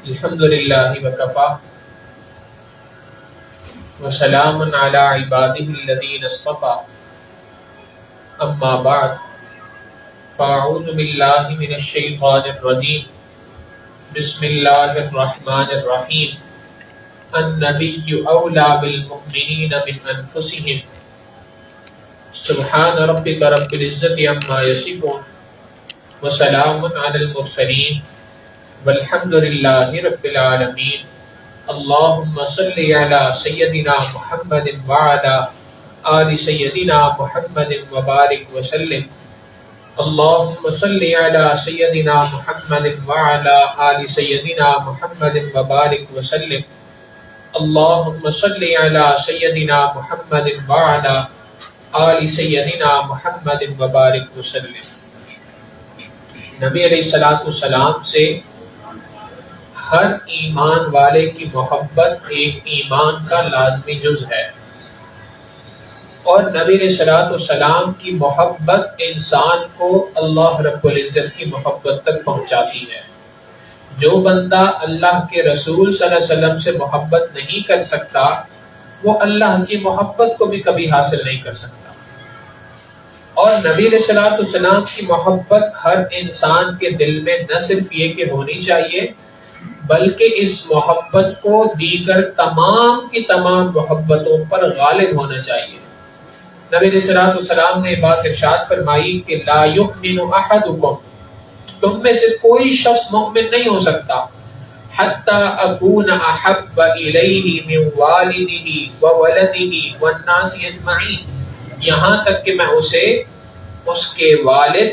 الحمد للہ وکفا وسلام علی عبادہ الذین اصطفى اما بعد فاعوذ باللہ من الشیطان الرجیم بسم اللہ الرحمن الرحیم النبی اولی بالمؤمنین من انفسهم سبحان ربک رب العزت عما یصفون وسلام علی المرسلین والحمد للہ رب العالمین اللہم صلی علی سیدنا محمد وعلی آل سیدنا محمد وبارک وسلم اللہم صلی علی سیدنا محمد وعلی آل سیدنا محمد وبارک وسلم اللہم صلی علی سیدنا محمد وعلی آل سیدنا محمد وبارک وسلم۔ نبی علیہ السلام سے ہر ایمان والے کی محبت ایک ایمان کا لازمی جز ہے، اور نبی علیہ السلام کی محبت انسان کو اللہ رب العزت کی محبت تک پہنچاتی ہے۔ جو بندہ اللہ کے رسول صلی اللہ علیہ وسلم سے محبت نہیں کر سکتا وہ اللہ کی محبت کو بھی کبھی حاصل نہیں کر سکتا۔ اور نبی علیہ السلام کی محبت ہر انسان کے دل میں نہ صرف یہ کہ ہونی چاہیے بلکہ اس محبت کو دیگر تمام کی تمام محبتوں پر غالب ہونا چاہیے۔ نبی علیہ السلام نے بات ارشاد فرمائی کہ لا یؤمن احدکم، تم میں سے کوئی شخص مومن نہیں ہو سکتا حتی اکون احب الیہ من والدہ وولدہ والناس اجمعین، یہاں تک کہ میں اسے اس کے والد،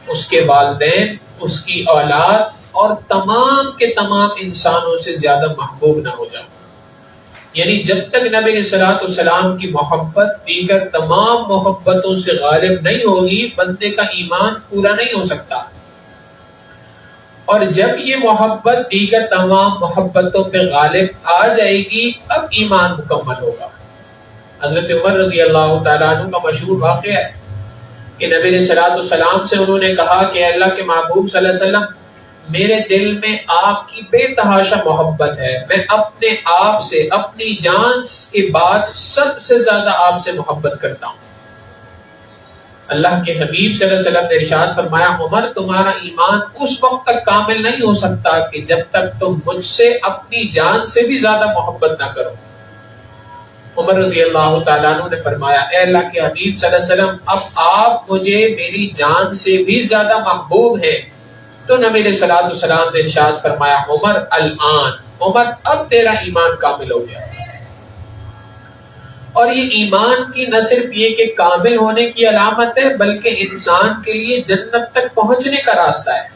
اس کے والدین، اس کی اولاد اور تمام کے تمام انسانوں سے زیادہ محبوب نہ ہو جاؤں۔ یعنی جب تک نبی علیہ السلام کی محبت دیگر تمام محبتوں سے غالب نہیں ہوگی بندے کا ایمان پورا نہیں ہو سکتا، اور جب یہ محبت دیگر تمام محبتوں پہ غالب آ جائے گی اب ایمان مکمل ہوگا۔ حضرت عمر رضی اللہ تعالیٰ عنہ کا مشہور واقعہ ہے کہ نبی علیہ السلام سے انہوں نے کہا کہ اللہ کے محبوب صلی اللہ علیہ وسلم، میرے دل میں آپ کی بے تحاشا محبت ہے، میں اپنے آپ سے، اپنی جان کے بعد سب سے زیادہ آپ سے محبت کرتا ہوں۔ اللہ کے حبیب صلی اللہ علیہ وسلم نے ارشاد فرمایا، عمر تمہارا ایمان اس وقت تک کامل نہیں ہو سکتا کہ جب تک تم مجھ سے اپنی جان سے بھی زیادہ محبت نہ کرو۔ عمر رضی اللہ تعالیٰ عنہ نے فرمایا، اے اللہ کے حبیب صلی اللہ علیہ وسلم، اب آپ مجھے میری جان سے بھی زیادہ محبوب ہیں۔ تو نبی علیہ السلام نے ارشاد فرمایا، عمر الآن، عمر اب تیرا ایمان کامل ہو گیا۔ اور یہ ایمان کی نہ صرف یہ کہ کامل ہونے کی علامت ہے بلکہ انسان کے لیے جنت تک پہنچنے کا راستہ ہے۔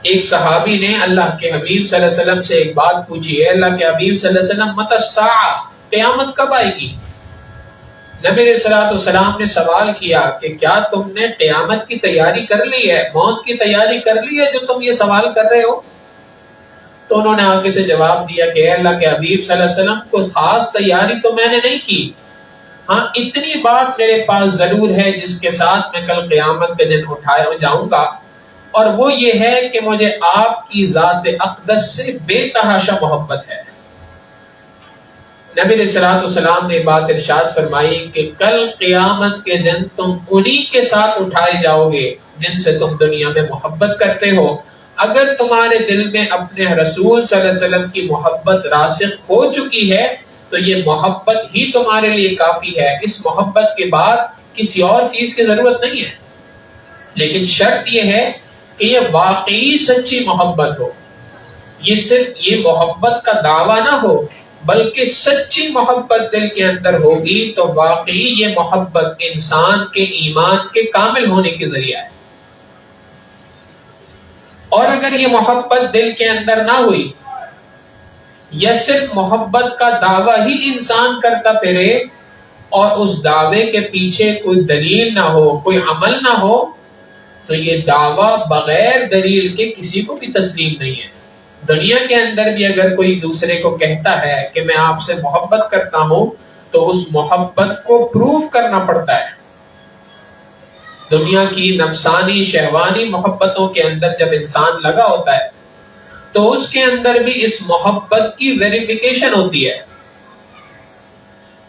ایک صحابی نے اللہ کے حبیب صلی اللہ علیہ وسلم سے ایک بات پوچھی، ہے اللہ کے حبیب صلی اللہ علیہ وسلم، متی الساعہ، قیامت کب آئے گی؟ نبی علیہ السلام نے سوال کیا کہ کیا تم نے قیامت کی تیاری کر لی ہے، موت کی تیاری کر لی ہے جو تم یہ سوال کر رہے ہو؟ تو انہوں نے آگے سے جواب دیا کہ اے اللہ کے حبیب صلی اللہ علیہ وسلم، کوئی خاص تیاری تو میں نے نہیں کی، ہاں اتنی بات میرے پاس ضرور ہے جس کے ساتھ میں کل قیامت کے دن اٹھایا جاؤں گا، اور وہ یہ ہے کہ مجھے آپ کی ذات اقدس سے بے تحاشا محبت ہے۔ نبی علیہ السلام نے بات ارشاد فرمائی کہ کل قیامت کے دن تم انہی کے ساتھ اٹھائے جاؤ گے جن سے تم دنیا میں محبت کرتے ہو۔ اگر تمہارے دل میں اپنے رسول صلی اللہ علیہ وسلم کی محبت راسخ ہو چکی ہے تو یہ محبت ہی تمہارے لیے کافی ہے، اس محبت کے بعد کسی اور چیز کی ضرورت نہیں ہے۔ لیکن شرط یہ ہے کہ یہ واقعی سچی محبت ہو، یہ صرف یہ محبت کا دعویٰ نہ ہو بلکہ سچی محبت دل کے اندر ہوگی تو واقعی یہ محبت انسان کے ایمان کے کامل ہونے کے ذریعہ ہے۔ اور اگر یہ محبت دل کے اندر نہ ہوئی یا صرف محبت کا دعویٰ ہی انسان کرتا پھرے اور اس دعوے کے پیچھے کوئی دلیل نہ ہو، کوئی عمل نہ ہو، تو یہ دعویٰ بغیر دلیل کے کسی کو بھی تسلیم نہیں ہے۔ دنیا کے اندر بھی اگر کوئی دوسرے کو کہتا ہے کہ میں آپ سے محبت کرتا ہوں تو اس محبت کو پروف کرنا پڑتا ہے۔ دنیا کی نفسانی شہوانی محبتوں کے اندر جب انسان لگا ہوتا ہے تو اس کے اندر بھی اس محبت کی ویریفیکیشن ہوتی ہے،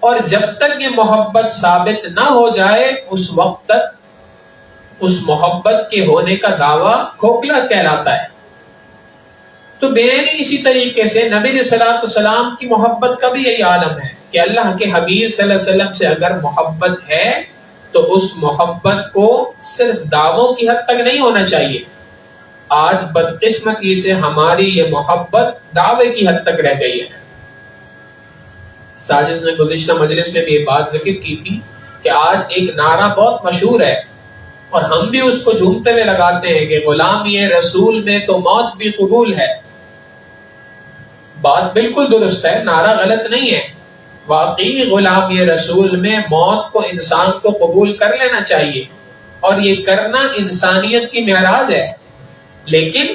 اور جب تک یہ محبت ثابت نہ ہو جائے اس وقت تک اس محبت کے ہونے کا دعویٰ کھوکھلا کہلاتا ہے۔ تو بین اسی طریقے سے نبی علیہ الصلوۃ والسلام کی محبت کا بھی یہی عالم ہے کہ اللہ کے حبیب صلی اللہ علیہ وسلم سے اگر محبت ہے تو اس محبت کو صرف دعووں کی حد تک نہیں ہونا چاہیے۔ آج بدقسمتی سے ہماری یہ محبت دعوے کی حد تک رہ گئی ہے۔ ساجد نے گزشتہ مجلس میں بھی یہ بات ذکر کی تھی کہ آج ایک نعرہ بہت مشہور ہے اور ہم بھی اس کو جھومتے ہوئے لگاتے ہیں کہ غلامی رسول میں تو موت بھی قبول ہے۔ بات بالکل درست ہے، نعرہ غلط نہیں ہے، واقعی غلامی رسول میں موت کو انسان کو قبول کر لینا چاہیے، اور یہ کرنا انسانیت کی معراج ہے۔ لیکن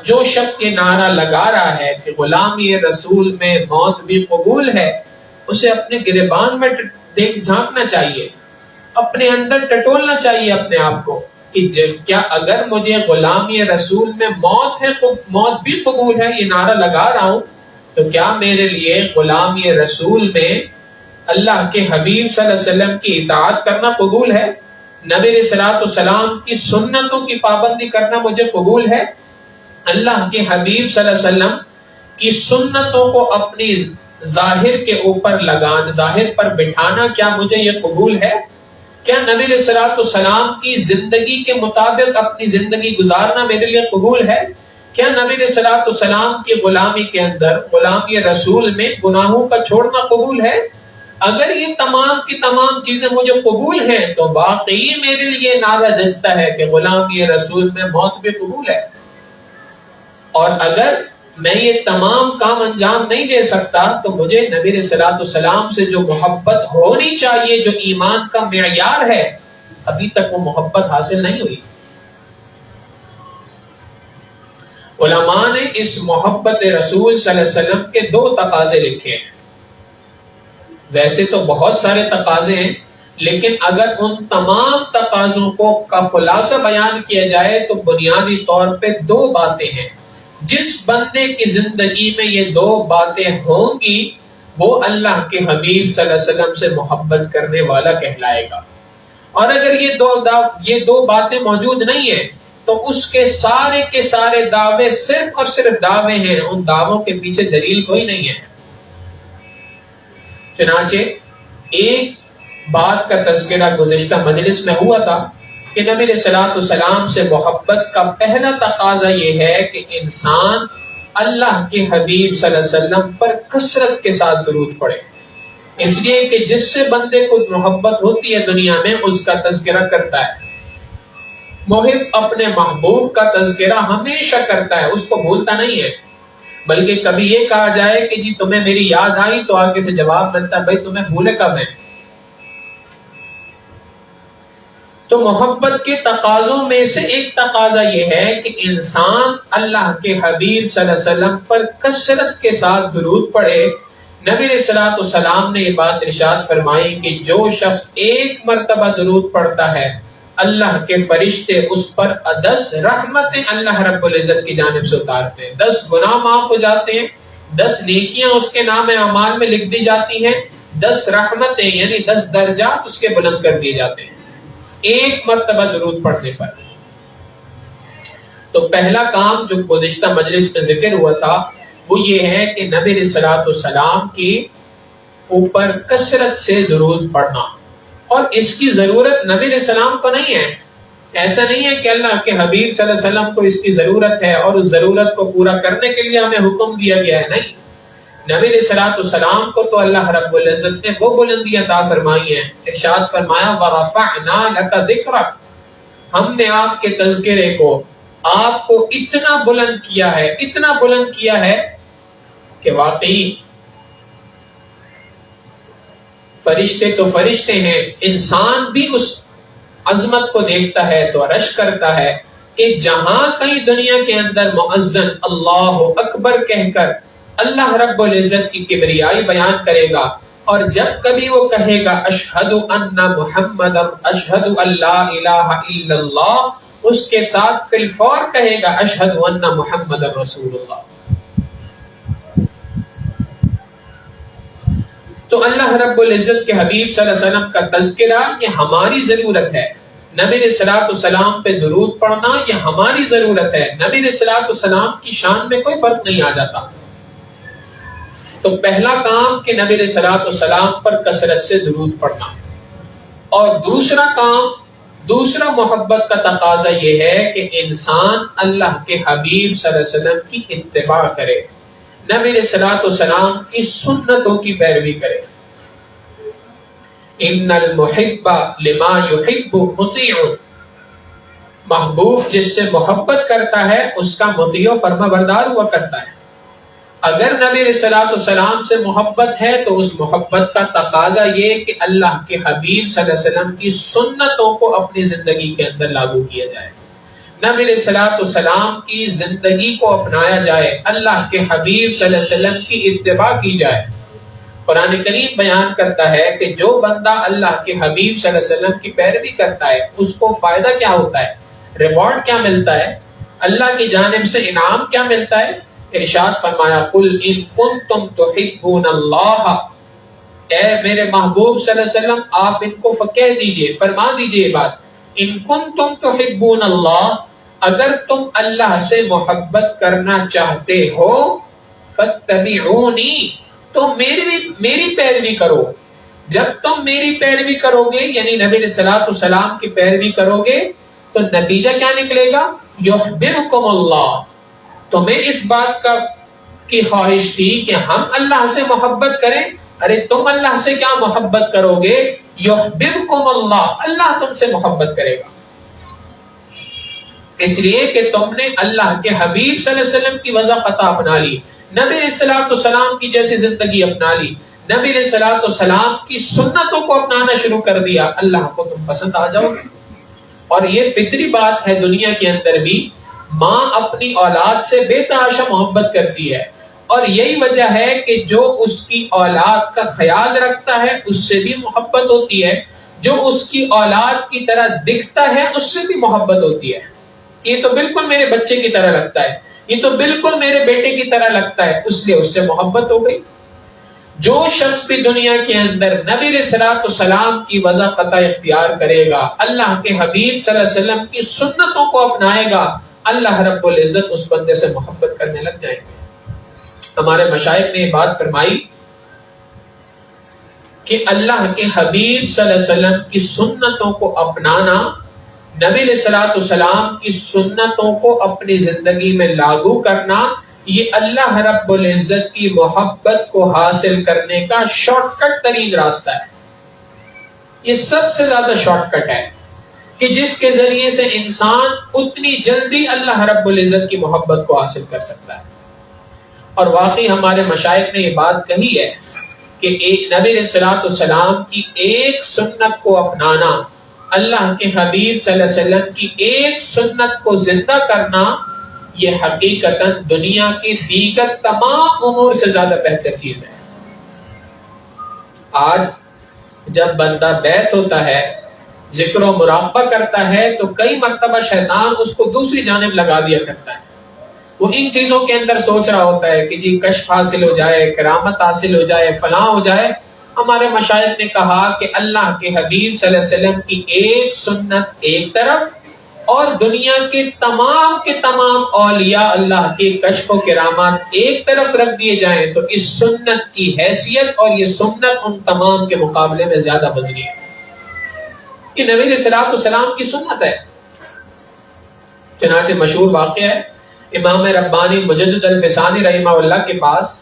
جو شخص یہ نعرہ لگا رہا ہے کہ غلامی رسول میں موت بھی قبول ہے، اسے اپنے گریبان میں جھانکنا چاہیے، اپنے اندر ٹٹولنا چاہیے اپنے آپ کو کہ کیا اگر مجھے غلامی رسول میں موت بھی قبول ہے، یہ نعرہ لگا رہا ہوں، تو کیا میرے لیے غلامی رسول میں اللہ کے حبیب صلی اللہ علیہ وسلم کی اطاعت کرنا قبول ہے؟ نبی علیہ الصلوۃ والسلام کی سنتوں کی پابندی کرنا مجھے قبول ہے؟ اللہ کے حبیب صلی اللہ علیہ وسلم کی سنتوں کو اپنی ظاہر کے اوپر لگانا، ظاہر پر بٹھانا، کیا مجھے یہ قبول ہے؟ کیا نبی علیہ الصلوۃ والسلام کی زندگی کے مطابق اپنی زندگی گزارنا میرے لیے قبول ہے؟ کیا نبی علیہ الصلوۃ والسلام کی غلامی کے اندر، غلامی رسول میں گناہوں کا چھوڑنا قبول ہے؟ اگر یہ تمام کی تمام چیزیں مجھے قبول ہیں تو واقعی میرے لیے نعرہ جچتا ہے کہ غلامی رسول میں موت بھی قبول ہے۔ اور اگر میں یہ تمام کام انجام نہیں دے سکتا تو مجھے نبی علیہ الصلوۃ والسلام سے جو محبت ہونی چاہیے، جو ایمان کا معیار ہے، ابھی تک وہ محبت حاصل نہیں ہوئی۔ علماء نے اس محبت رسول صلی اللہ علیہ وسلم کے 2 تقاضے لکھے ہیں۔ ویسے تو بہت سارے تقاضے ہیں، لیکن اگر ان تمام تقاضوں کا خلاصہ بیان کیا جائے تو بنیادی طور پہ 2 باتیں ہیں۔ جس بندے کی زندگی میں یہ 2 باتیں ہوں گی وہ اللہ کے حبیب صلی اللہ علیہ وسلم سے محبت کرنے والا کہلائے گا، اور اگر یہ دو باتیں موجود نہیں ہیں تو اس کے سارے دعوے صرف اور صرف دعوے ہیں، ان دعووں کے پیچھے دلیل کوئی نہیں ہے۔ چنانچہ ایک بات کا تذکرہ گزشتہ مجلس میں ہوا تھا کہ نبی علیہ الصلوۃ والسلام سے محبت کا پہلا تقاضا یہ ہے کہ انسان اللہ کے حبیب صلی اللہ علیہ وسلم پر کثرت کے ساتھ درود پڑھے، اس لیے کہ جس سے بندے کو محبت ہوتی ہے دنیا میں اس کا تذکرہ کرتا ہے۔ محب اپنے محبوب کا تذکرہ ہمیشہ کرتا ہے، اس کو بھولتا نہیں ہے، بلکہ کبھی یہ کہا جائے کہ جی تمہیں میری یاد آئی تو آگے سے جواب ملتا ہے بھائی تمہیں بھولے کب ہے۔ تو محبت کے تقاضوں میں سے ایک تقاضا یہ ہے کہ انسان اللہ کے حبیب صلی اللہ علیہ وسلم پر کثرت کے ساتھ درود پڑھے۔ نبی علیہ الصلوۃ والسلام نے یہ بات ارشاد فرمائی کہ جو شخص 1 مرتبہ درود پڑھتا ہے اللہ کے فرشتے اس پر 10 رحمتیں اللہ رب العزت کی جانب سے اتارتے ہیں، 10 گناہ معاف ہو جاتے ہیں، 10 نیکیاں اس کے نام اعمال میں لکھ دی جاتی ہیں، 10 رحمتیں یعنی 10 درجات اس کے بلند کر دیے جاتے ہیں 1 مرتبہ درود پڑھنے پر۔ تو پہلا کام جو گزشتہ مجلس میں ذکر ہوا تھا وہ یہ ہے کہ نبی علیہ الصلوۃ والسلام کی اوپر کثرت سے درود پڑھنا، اور اس کی ضرورت نبی علیہ السلام کو نہیں ہے۔ ایسا نہیں ہے کہ اللہ کے حبیب صلی اللہ علیہ وسلم کو اس کی ضرورت ہے اور اس ضرورت کو پورا کرنے کے لیے ہمیں حکم دیا گیا ہے، نہیں۔ نبی علیہ الصلوۃ والسلام کو تو اللہ رب العزت نے وہ بلندی عطا فرمائی ہے، ارشاد فرمایا وَرَفَعْنَا لَكَ ذِكْرَكَ، ہم نے آپ کے تذکرے کو، آپ کو اتنا بلند کیا ہے کہ واقعی فرشتے تو فرشتے ہیں، انسان بھی اس عظمت کو دیکھتا ہے تو رشک کرتا ہے کہ جہاں کہیں دنیا کے اندر مؤذن اللہ اکبر کہہ کر اللہ رب العزت کی کبریائی بیان کرے گا، اور جب کبھی وہ کہے گا اشہد ان محمد اشہد ان لا الہ الا اللہ، اس کے ساتھ فی الفور کہے گا اشہد ان محمد رسول اللہ. تو اللہ رب العزت کے حبیب صلی اللہ علیہ وسلم کا تذکرہ یہ ہماری ضرورت ہے. نبی علیہ الصلوۃ والسلام پہ درود پڑھنا یہ ہماری ضرورت ہے. نبی علیہ الصلوۃ والسلام کی شان میں کوئی فرق نہیں آ جاتا. تو پہلا کام کہ نبی علیہ الصلوۃ والسلام پر کثرت سے درود پڑھنا، اور دوسرا کام، دوسرا محبت کا تقاضا یہ ہے کہ انسان اللہ کے حبیب صلی اللہ علیہ وسلم کی اتباع کرے، نبی علیہ الصلوۃ والسلام کی سنتوں کی پیروی کرے. ان المحب لما يحب مطیع، محبوب جس سے محبت کرتا ہے اس کا مطیع و فرما بردار ہوا کرتا ہے. اگر نبی علیہ الصلوۃ والسلام سے محبت ہے تو اس محبت کا تقاضا یہ کہ اللہ کے حبیب صلی اللہ علیہ وسلم کی سنتوں کو اپنی زندگی کے اندر لاگو کیا جائے، نبی علیہ الصلوۃ والسلام کی زندگی کو اپنایا جائے، اللہ کے حبیب صلی اللہ علیہ وسلم کی اتباع کی جائے. قرآن کریم بیان کرتا ہے کہ جو بندہ اللہ کے حبیب صلی اللہ علیہ وسلم کی پیروی کرتا ہے اس کو فائدہ کیا ہوتا ہے، ریوارڈ کیا ملتا ہے، اللہ کی جانب سے انعام کیا ملتا ہے. ارشاد فرمایا قل ان کنتم تحبون اللہ، اے میرے محبوب صلی اللہ علیہ وسلم آپ ان کو کہہ دیجئے، فرما دیجئے یہ بات، ان کنتم تحبون اللہ، اگر تم اللہ سے محبت کرنا چاہتے ہو، فاتبعونی، تو میری پیروی کرو. جب تم میری پیروی کرو گے یعنی نبی علیہ الصلوۃ والسلام کی پیروی کرو گے تو نتیجہ کیا نکلے گا، یحببکم اللہ. تمہیں اس بات کی خواہش تھی کہ ہم اللہ سے محبت کریں، ارے تم اللہ سے کیا محبت کرو گے، یحببکم اللہ، اللہ تم سے محبت کرے گا. اس لیے کہ تم نے اللہ کے حبیب صلی اللہ علیہ وسلم کی وضاحت اپنا لی، نبی علیہ الصلوۃ والسلام کی جیسی زندگی اپنا لی، نبی علیہ الصلوۃ والسلام کی سنتوں کو اپنانا شروع کر دیا، اللہ کو تم پسند آ جاؤ گے. اور یہ فطری بات ہے، دنیا کے اندر بھی ماں اپنی اولاد سے بے تحاشا محبت کرتی ہے، اور یہی وجہ ہے کہ جو اس کی اولاد کا خیال رکھتا ہے اس سے بھی محبت ہوتی ہے، جو اس کی اولاد کی طرح دکھتا ہے اس سے بھی محبت ہوتی ہے. یہ تو بالکل میرے بچے کی طرح لگتا ہے، یہ تو بالکل میرے بیٹے کی طرح لگتا ہے، اس لیے اس سے محبت ہو گئی. جو شخص بھی دنیا کے اندر نبی علیہ الصلوۃ والسلام کی وضع قطع اختیار کرے گا، اللہ کے حبیب صلی اللہ علیہ وسلم کی سنتوں کو اپنائے گا، اللہ رب العزت اس بندے سے محبت کرنے لگ جائیں گے. ہمارے مشائخ نے یہ بات فرمائی کہ اللہ کے حبیب صلی اللہ علیہ وسلم کی سنتوں کو اپنانا، نبی علیہ الصلوۃ والسلام کی سنتوں کو اپنی زندگی میں لاگو کرنا، یہ اللہ رب العزت کی محبت کو حاصل کرنے کا شارٹ کٹ ترین راستہ ہے. یہ سب سے زیادہ شارٹ کٹ ہے کہ جس کے ذریعے سے انسان اتنی جلدی اللہ رب العزت کی محبت کو حاصل کر سکتا ہے. اور واقعی ہمارے مشائخ نے یہ بات کہی ہے کہ نبی علیہ الصلوۃ والسلام کی ایک سنت کو اپنانا، اللہ کے حبیب صلی اللہ علیہ وسلم کی ایک سنت کو زندہ کرنا، یہ حقیقتاً دنیا کی دیگر تمام امور سے زیادہ بہتر چیز ہے. آج جب بندہ بیت ہوتا ہے، ذکر و مراقبہ کرتا ہے تو کئی مرتبہ شیطان اس کو دوسری جانب لگا دیا کرتا ہے. وہ ان چیزوں کے اندر سوچ رہا ہوتا ہے کہ جی کشف حاصل ہو جائے، کرامت حاصل ہو جائے، فلاں ہو جائے. ہمارے مشائخ نے کہا کہ اللہ کے حبیب صلی اللہ علیہ وسلم کی ایک سنت ایک طرف اور دنیا کے تمام اولیاء اللہ کے کشف و کرامات ایک طرف رکھ دیے جائیں تو اس سنت کی حیثیت اور یہ سنت ان تمام کے مقابلے میں زیادہ وزنی ہے. کہ نبی علیہ الصلوۃ والسلام کی سنت ہے. چنانچہ مشہور واقعہ ہے، امام ربانی مجدد الفسانی رحمہ اللہ کے پاس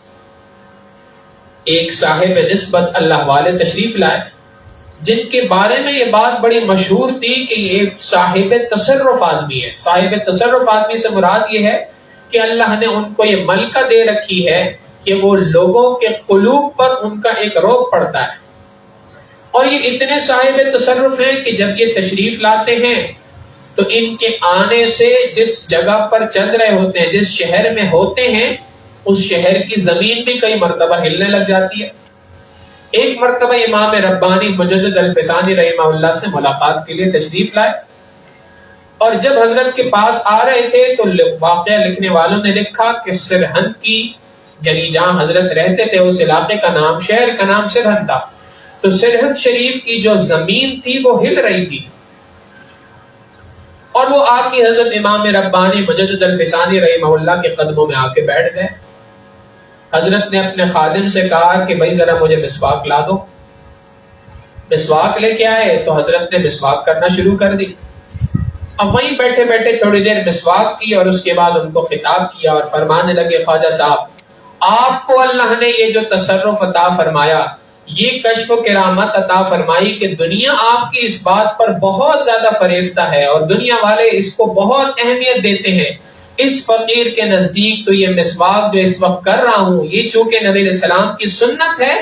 ایک صاحب نسبت اللہ والے تشریف لائے، جن کے بارے میں یہ بات بڑی مشہور تھی کہ یہ صاحب تصرف آدمی ہے. صاحب تصرف آدمی سے مراد یہ ہے کہ اللہ نے ان کو یہ ملکہ دے رکھی ہے کہ وہ لوگوں کے قلوب پر ان کا ایک روب پڑتا ہے. اور یہ اتنے صاحب تصرف ہیں کہ جب یہ تشریف لاتے ہیں تو ان کے آنے سے جس جگہ پر چل رہے ہوتے ہیں، جس شہر میں ہوتے ہیں، اس شہر کی زمین بھی کئی مرتبہ ہلنے لگ جاتی ہے. ایک مرتبہ امام ربانی مجدد الفسانی رحمہ اللہ سے ملاقات کے لیے تشریف لائے اور جب حضرت کے پاس آ رہے تھے تو واقعہ لکھنے والوں نے لکھا کہ سرہند کی، یعنی جہاں حضرت رہتے تھے اس علاقے کا نام، شہر کا نام سرہند تھا، تو سرہند شریف کی جو زمین تھی وہ ہل رہی تھی، اور وہ آپ کی حضرت امام ربانی مجدد الفسانی رحمہ اللہ کے قدموں میں آ کے بیٹھ گئے۔ حضرت نے اپنے خادم سے کہا کہ بھائی ذرا مجھے مسواک لا دو۔ مسواک لے کے آئے تو حضرت نے مسواک کرنا شروع کر دی۔ اب وہیں بیٹھے بیٹھے تھوڑی دیر مسواک کی اور اس کے بعد ان کو خطاب کیا اور فرمانے لگے، خواجہ صاحب آپ کو اللہ نے یہ جو تصرف عطا فرمایا، یہ کشف و کرامت عطا فرمائی کہ دنیا آپ کی اس بات پر بہت زیادہ فریفتہ ہے اور دنیا والے اس کو بہت اہمیت دیتے ہیں۔ اس فقیر کے نزدیک تو یہ مسواک جو اس وقت کر رہا ہوں، یہ چونکہ نبی علیہ السلام کی سنت ہے،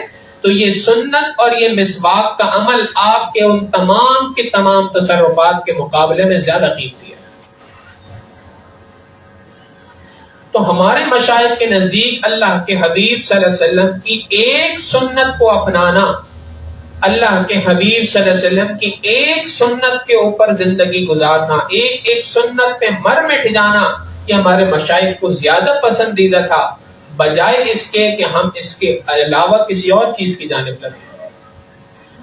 تو یہ سنت اور یہ مسواک کا عمل آپ کے ان تمام کے تمام تصرفات کے مقابلے میں زیادہ قیمتی ہے۔ تو ہمارے مشائخ کے نزدیک اللہ کے حبیب صلی اللہ علیہ وسلم کی ایک سنت کو اپنانا، اللہ کے حبیب صلی اللہ علیہ وسلم کی ایک سنت کے اوپر زندگی گزارنا، ایک ایک سنت پہ مر مٹ جانا، یہ ہمارے مشائخ کو زیادہ پسندیدہ تھا، بجائے اس کے کہ ہم اس کے علاوہ کسی اور چیز کی جانب لگیں۔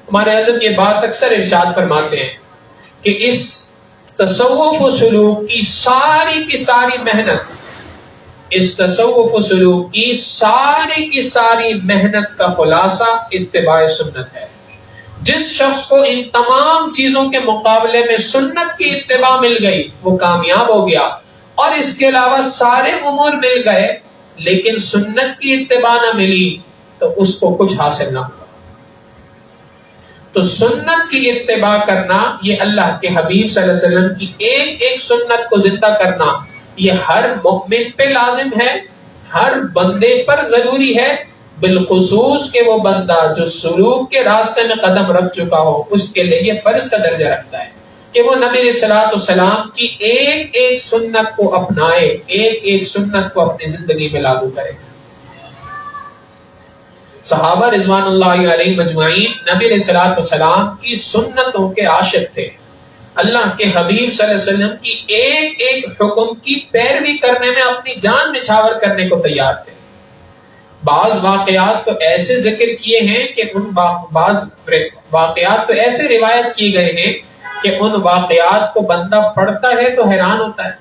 ہمارے حضرت یہ بات اکثر ارشاد فرماتے ہیں کہ اس تصوف و سلوک کی ساری محنت، اس تصوف و سلوک کی ساری محنت کا خلاصہ اتباع سنت ہے۔ جس شخص کو ان تمام چیزوں کے مقابلے میں سنت کی اتباع مل گئی وہ کامیاب ہو گیا، اور اس کے علاوہ سارے امور مل گئے لیکن سنت کی اتباع نہ ملی تو اس کو کچھ حاصل نہ ہوا۔ تو سنت کی اتباع کرنا، یہ اللہ کے حبیب صلی اللہ علیہ وسلم کی ایک ایک سنت کو زندہ کرنا، یہ ہر مؤمن پہ لازم ہے، ہر بندے پر ضروری ہے، بالخصوص کہ وہ بندہ جو سلوک کے راستے میں قدم رکھ چکا ہو اس کے لیے یہ فرض کا درجہ رکھتا ہے کہ وہ نبی علیہ السلام کی ایک ایک سنت کو اپنائے، ایک ایک سنت کو اپنی زندگی میں لاگو کرے۔ صحابہ رضوان اللہ علیہ مجمعین نبی علیہ السلام کی سنتوں کے عاشق تھے، اللہ کے حبیب صلی اللہ علیہ وسلم کی ایک ایک حکم کی پیروی کرنے میں اپنی جان نچھاور کرنے کو تیار تھے۔ بعض واقعات تو ایسے ذکر کیے ہیں کہ بعض واقعات تو ایسے روایت کیے گئے ہیں کہ ان واقعات کو بندہ پڑھتا ہے تو حیران ہوتا ہے۔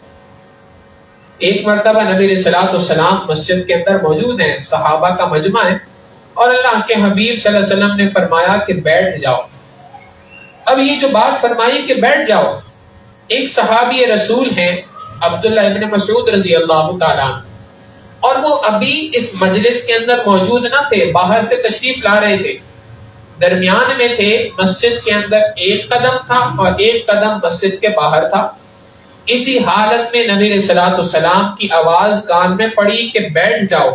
ایک مرتبہ نبی علیہ السلام مسجد کے اندر موجود ہیں، صحابہ کا مجمع ہے، اور اللہ کے حبیب صلی اللہ علیہ وسلم نے فرمایا کہ بیٹھ جاؤ۔ اب یہ جو بات فرمائی کہ بیٹھ جاؤ، ایک صحابی رسول ہیں عبداللہ ابن مسعود رضی اللہ تعالیٰ عنہ، اور وہ ابھی اس مجلس کے اندر موجود نہ تھے، باہر سے تشریف لا رہے تھے، درمیان میں تھے، مسجد کے اندر ایک قدم تھا اور ایک قدم مسجد کے باہر تھا۔ اسی حالت میں نبی علیہ السلام کی آواز کان میں پڑی کہ بیٹھ جاؤ،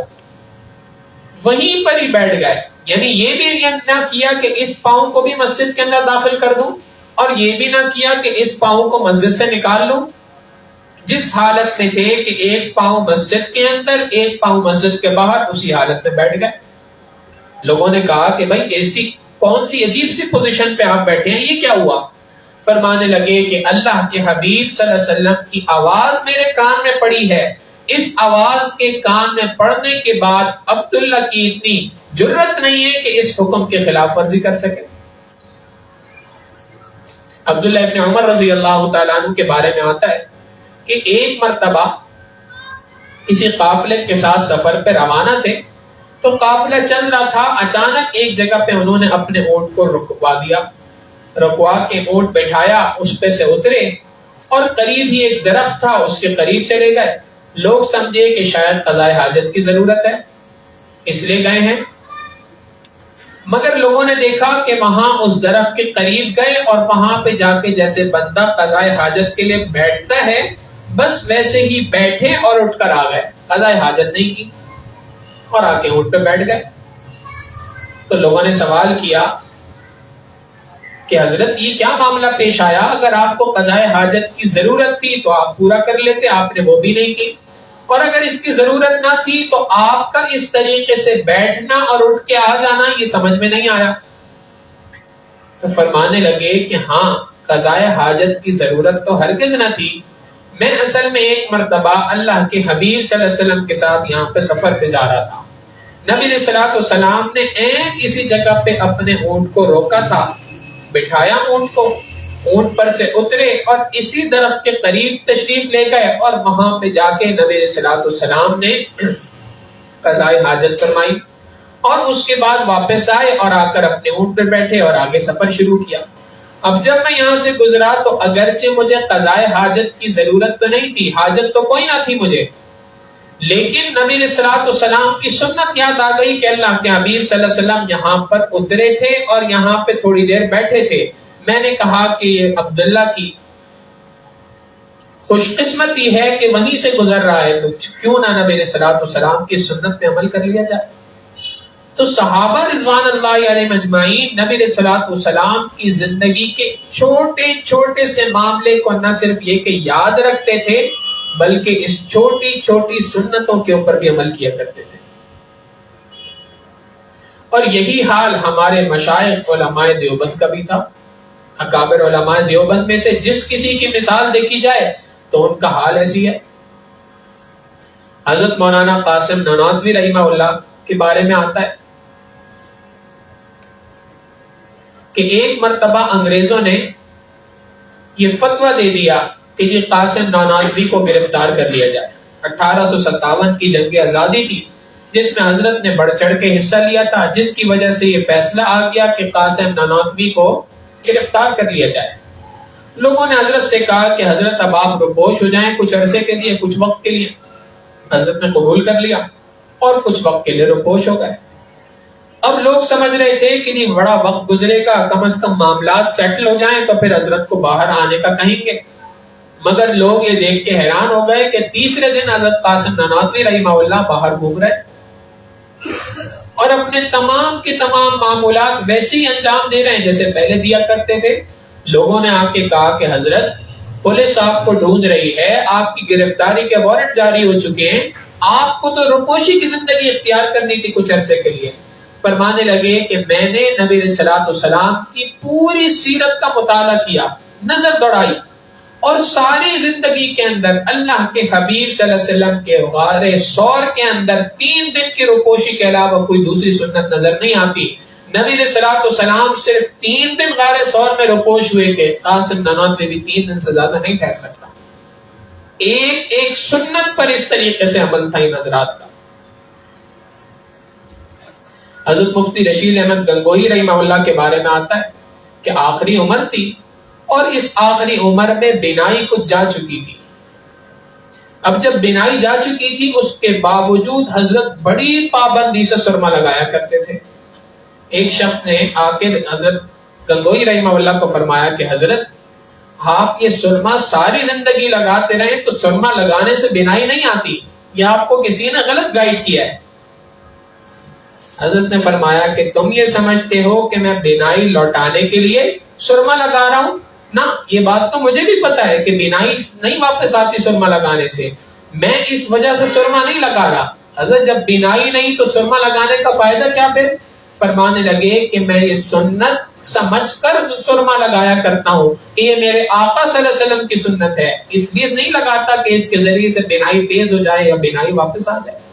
وہیں پر ہی بیٹھ گئے، یعنی یہ بھی نہ کیا کہ اس پاؤں کو بھی مسجد کے اندر داخل کر دوں اور یہ بھی نہ کیا کہ اس پاؤں کو مسجد سے نکال لوں، جس حالت میں تھے کہ ایک پاؤں مسجد کے اندر ایک پاؤں مسجد کے باہر، اسی حالت میں بیٹھ گئے۔ لوگوں نے کہا کہ بھائی ایسی کون سی عجیب سی پوزیشن پہ آپ بیٹھے ہیں، یہ کیا ہوا؟ فرمانے لگے کہ اللہ کے حبیب صلی اللہ علیہ وسلم کی آواز میرے کان میں پڑی ہے، اس آواز کے کان میں پڑنے کے بعد عبداللہ کی اتنی جرت نہیں ہے کہ اس حکم کے خلاف ورزی کر سکے۔ عبداللہ ابن عمر رضی اللہ تعالیٰ عنہ کے بارے میں آتا ہے کہ ایک مرتبہ کسی قافلے کے ساتھ سفر پہ روانہ تھے، تو قافلہ چل رہا تھا، اچانک ایک جگہ پہ انہوں نے اپنے اونٹ کو رکوا دیا، رکوا کے اونٹ بٹھایا، اس پہ سے اترے اور قریب ہی ایک درخت تھا اس کے قریب چلے گئے۔ لوگ سمجھے کہ شاید قضاء حاجت کی ضرورت ہے اس لیے گئے ہیں، مگر لوگوں نے دیکھا کہ وہاں اس درخت کے قریب گئے اور وہاں پہ جا کے جیسے بندہ قضاء حاجت کے لیے بیٹھتا ہے بس ویسے ہی بیٹھے اور اٹھ کر آ گئے، قضاء حاجت نہیں کی اور آ کے اونٹ پہ بیٹھ گئے۔ تو لوگوں نے سوال کیا کہ حضرت یہ کیا معاملہ پیش آیا؟ اگر آپ کو قضاء حاجت کی ضرورت تھی تو آپ پورا کر لیتے، آپ نے وہ بھی نہیں کی، اور اگر اس کی ضرورت نہ تھی تو آپ کا اس طریقے سے بیٹھنا اور اٹھ کے آ جانا یہ سمجھ میں نہیں آیا۔ تو فرمانے لگے کہ ہاں، قضاء حاجت کی ضرورت تو ہرگز نہ تھی. میں اصل میں ایک مرتبہ اللہ کے حبیب صلی اللہ علیہ وسلم کے ساتھ یہاں پہ سفر پہ جا رہا تھا. نبی علیہ الصلوۃ والسلام نے ایک اسی جگہ پہ اپنے اونٹ کو روکا تھا, بٹھایا اونٹ کو, اونٹ پر سے اترے اور اسی درخت کے قریب تشریف لے گئے اور وہاں پہ جا کے نبی علیہ الصلوۃ والسلام نے قضاء حاجت فرمائی اور اس کے بعد واپس آئے اور آ کر اپنے اونٹ پر بیٹھے اور آگے سفر شروع کیا. اب جب میں یہاں سے گزرا تو اگرچہ مجھے قضاء حاجت کی ضرورت تو نہیں تھی, حاجت تو کوئی نہ تھی مجھے, لیکن نبی علیہ الصلوۃ والسلام کی سنت یاد آ گئی کہ اللہ کے حبیب صلی اللہ علیہ وسلم یہاں پر اترے تھے اور یہاں پہ تھوڑی دیر بیٹھے تھے. میں نے کہا کہ یہ عبداللہ کی خوش قسمتی ہے کہ وہیں سے گزر رہا ہے, تو کیوں نہ نبی علیہ الصلوۃ والسلام کی سنت پہ عمل کر لیا جائے. تو صحابہ رضوان اللہ علیہم اجمعین نبی علیہ الصلوۃ والسلام کی زندگی کے چھوٹے چھوٹے سے معاملے کو نہ صرف یہ کہ یاد رکھتے تھے بلکہ اس چھوٹی چھوٹی سنتوں کے اوپر بھی عمل کیا کرتے تھے. اور یہی حال ہمارے مشائخ علماء دیوبند کا بھی تھا. اکابر علماء دیوبند میں سے جس کسی کی مثال دیکھی جائے تو ان کا حال ایسی ہے. حضرت مولانا قاسم نانوتوی رحمہ اللہ کے بارے میں آتا ہے کہ ایک مرتبہ انگریزوں نے یہ فتویٰ دے دیا کہ یہ قاسم نانوتوی کو گرفتار کر لیا جائے. 1857 کی جنگ آزادی تھی جس میں حضرت نے بڑھ چڑھ کے حصہ لیا تھا, جس کی وجہ سے یہ فیصلہ آ گیا کہ قاسم نانوتوی کو گرفتار کر لیا جائے. لوگوں نے حضرت سے کہا کہ حضرت اب آپ رپوش ہو جائیں کچھ عرصے کے لیے, کچھ وقت کے لیے. حضرت نے قبول کر لیا اور کچھ وقت کے لیے رپوش ہو گئے. اب لوگ سمجھ رہے تھے کہ نہیں بڑا وقت گزرے گا, کم از کم معاملات سیٹل ہو جائیں تو پھر حضرت کو باہر آنے کا کہیں گے. مگر لوگ یہ دیکھ کے حیران ہو گئے کہ تیسرے دن حضرت قاسم نانوتوی رحمہ اللہ باہر گھوم رہے اور اپنے تمام کے تمام معمولات ویسے ہی انجام دے رہے ہیں جیسے پہلے دیا کرتے تھے. لوگوں نے آ کے کہا کہ حضرت پولیس آپ کو ڈھونڈ رہی ہے, آپ کی گرفتاری کے وارنٹ جاری ہو چکے ہیں, آپ کو تو رپوشی کی زندگی اختیار کرنی تھی کچھ عرصے کے لیے. فرمانے لگے کہ میں نے نبی علیہ الصلوۃ والسلام کی پوری سیرت کا مطالعہ کیا, نظر دوڑائی, اور ساری زندگی کے اندر اللہ کے حبیب صلی اللہ علیہ وسلم کے غار ثور کے اندر 3 دن کی رپوشی کے علاوہ کوئی دوسری سنت نظر نہیں آتی. نبی علیہ الصلوۃ والسلام صرف 3 دن غار ثور میں رپوش ہوئے تھے, قاسم نانوتوی بھی 3 دن سے زیادہ نہیں ٹھہر سکتا. ایک ایک سنت پر اس طریقے سے عمل تھا ان حضرات کا. حضرت مفتی رشید احمد گنگوہی رحمہ اللہ کے بارے میں آتا ہے کہ آخری عمر تھی اور اس آخری عمر میں بینائی کچھ جا چکی تھی. اب جب بینائی جا چکی تھی اس کے باوجود حضرت بڑی پابندی سے سرما لگایا کرتے تھے. ایک شخص نے آ کے حضرت گنگوہی رحمہ اللہ کو فرمایا کہ حضرت آپ یہ سرما ساری زندگی لگاتے رہے تو سرما لگانے سے بینائی نہیں آتی, یا آپ کو کسی نے غلط گائیڈ کیا ہے. حضرت نے فرمایا کہ تم یہ سمجھتے ہو کہ میں بینائی لوٹانے کے لیے سرما لگا رہا ہوں نا, یہ بات تو مجھے بھی پتا ہے کہ بینائی نہیں واپس آتی سرما لگانے سے, میں اس وجہ سے سرما نہیں لگا رہا. حضرت جب بینائی نہیں تو سرما لگانے کا فائدہ کیا پھر؟ فرمانے لگے کہ میں یہ سنت سمجھ کر سرما لگایا کرتا ہوں کہ یہ میرے آقا صلی اللہ علیہ وسلم کی سنت ہے, اس لیے نہیں لگاتا کہ اس کے ذریعے سے بینائی تیز ہو جائے یا بینائی واپس آ جائے.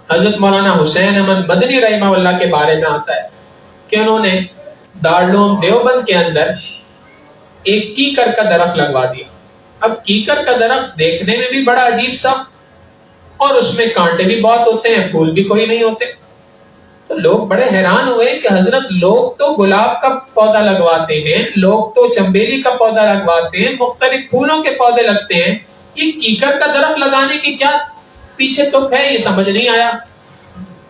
حضرت مولانا حسین احمد مدنی رحمہ اللہ کے بارے میں آتا ہے کہ انہوں نے دارالعلوم دیوبند کے اندر ایک کیکر کا درخت لگوا دیا. اب کیکر کا درخت دیکھنے میں بھی بڑا عجیب سا اور اس میں کانٹے بھی بہت ہوتے ہیں, پھول بھی کوئی نہیں ہوتے. تو لوگ بڑے حیران ہوئے کہ حضرت لوگ تو گلاب کا پودا لگواتے ہیں, لوگ تو چمبیلی کا پودا لگواتے ہیں, مختلف پھولوں کے پودے لگتے ہیں, یہ کیکر کا درخت لگانے کی کیا پیچھے تو ہے, یہ سمجھ نہیں آیا.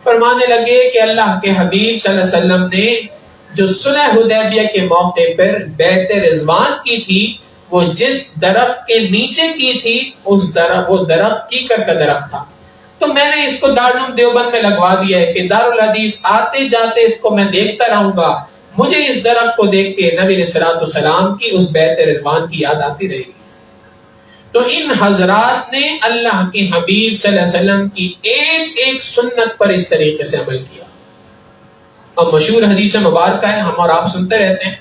فرمانے لگے کہ اللہ کے حبیب صلی اللہ علیہ وسلم نے جو صلح حدیبیہ کے موقع پر بیعت رضوان کی تھی وہ جس درخت کے نیچے کی تھی وہ درخت کیکر کا درخت تھا. تو میں نے اس کو دارالعلوم دیوبند میں لگوا دیا ہے کہ دارالحدیث آتے جاتے اس کو میں دیکھتا رہوں گا, مجھے اس درخت کو دیکھ کے نبی علیہ الصلوۃ والسلام کی اس بیعت رضوان کی یاد آتی رہے گی. تو ان حضرات نے اللہ کے حبیب صلی اللہ علیہ وسلم کی ایک ایک سنت پر اس طریقے سے عمل کیا. اور مشہور حدیث مبارکہ ہے, ہم اور آپ سنتے رہتے ہیں,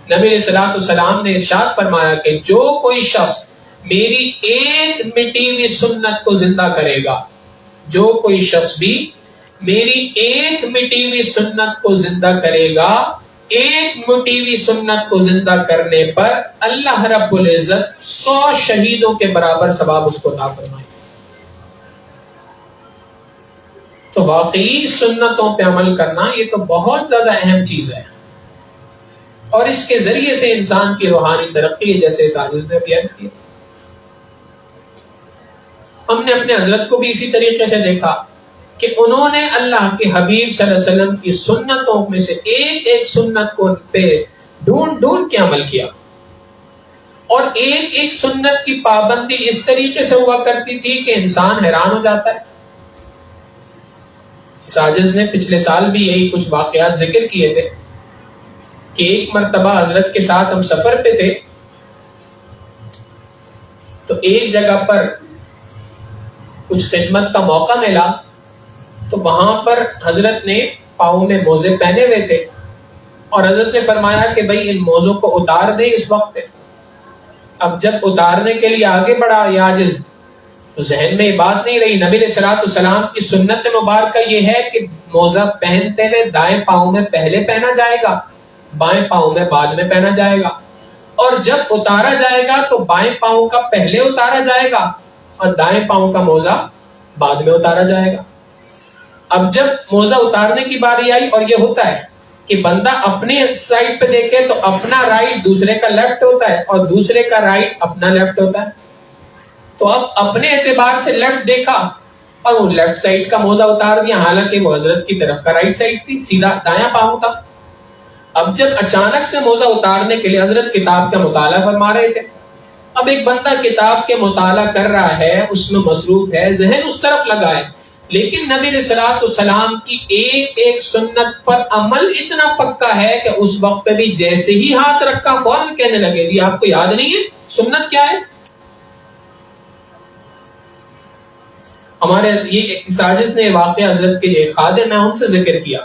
نبی علیہ الصلوۃ والسلام نے ارشاد فرمایا کہ جو کوئی شخص میری ایک مٹی ہوئی سنت کو زندہ کرے گا، جو کوئی شخص بھی میری ایک مٹی ہوئی سنت کو زندہ کرے گا، ایک مٹی ہوئی سنت کو زندہ کرنے پر اللہ رب العزت 100 شہیدوں کے برابر ثواب اس کو عطا فرمائے. تو واقعی سنتوں پہ عمل کرنا یہ تو بہت زیادہ اہم چیز ہے، اور اس کے ذریعے سے انسان کی روحانی ترقی ہے، جیسے ساجد نے بھی عرض کیا. ہم نے اپنے حضرت کو بھی اسی طریقے سے دیکھا کہ انہوں نے اللہ کے حبیب صلی اللہ علیہ وسلم کی سنتوں میں سے ایک ایک سنت کو پہ ڈھونڈ ڈھونڈ کے عمل کیا، اور ایک ایک سنت کی پابندی اس طریقے سے ہوا کرتی تھی کہ انسان حیران ہو جاتا ہے. ساجد نے پچھلے سال بھی یہی کچھ واقعات ذکر کیے تھے کہ ایک مرتبہ حضرت کے ساتھ ہم سفر پہ تھے، تو ایک جگہ پر کچھ خدمت کا موقع ملا، تو وہاں پر حضرت نے پاؤں میں موزے پہنے ہوئے تھے، اور حضرت نے فرمایا کہ بھائی ان موزوں کو اتار دیں اس وقت پہ. اب جب اتارنے کے لیے آگے بڑھا یہ عاجز، تو ذہن میں یہ بات نہیں رہی. نبی علیہ الصلوۃ والسلام کی سنت مبارکہ یہ ہے کہ موزہ پہنتے ہوئے دائیں پاؤں میں پہلے پہنا جائے گا، بائیں پاؤں میں بعد میں پہنا جائے گا، اور جب اتارا جائے گا تو بائیں پاؤں کا پہلے اتارا جائے گا اور دائیں پاؤں کا موزہ بعد میں اتارا جائے گا. اب جب موزہ اتارنے کی باری آئی، اور یہ ہوتا ہے کہ بندہ اپنے سائڈ پہ دیکھے تو اپنا رائٹ دوسرے کا لیفٹ ہوتا ہے اور دوسرے کا رائٹ اپنا لیفٹ ہوتا ہے، تو اب اپنے اعتبار سے لیفٹ دیکھا اور وہ لیفٹ سائڈ کا موزہ اتار دیا، حالانکہ وہ حضرت کی طرف کا رائٹ سائڈ تھی، سیدھا دایاں پاؤں تھا. اب جب اچانک سے موزہ اتارنے کے لیے حضرت کتاب کا مطالعہ فرما رہے تھے، اب ایک بندہ کتاب کے مطالعہ کر رہا ہے، اس میں مصروف ہے، ذہن اس طرف لگا ہے، لیکن نبی علیہ الصلوۃ والسلام کی ایک ایک سنت پر عمل اتنا پکا ہے کہ اس وقت پہ بھی جیسے ہی ہاتھ رکھا فوراً کہنے لگے جی آپ کو یاد نہیں ہے سنت کیا ہے. ہمارے یہ ساجد نے واقعہ حضرت کے خادم ہیں ان سے ذکر کیا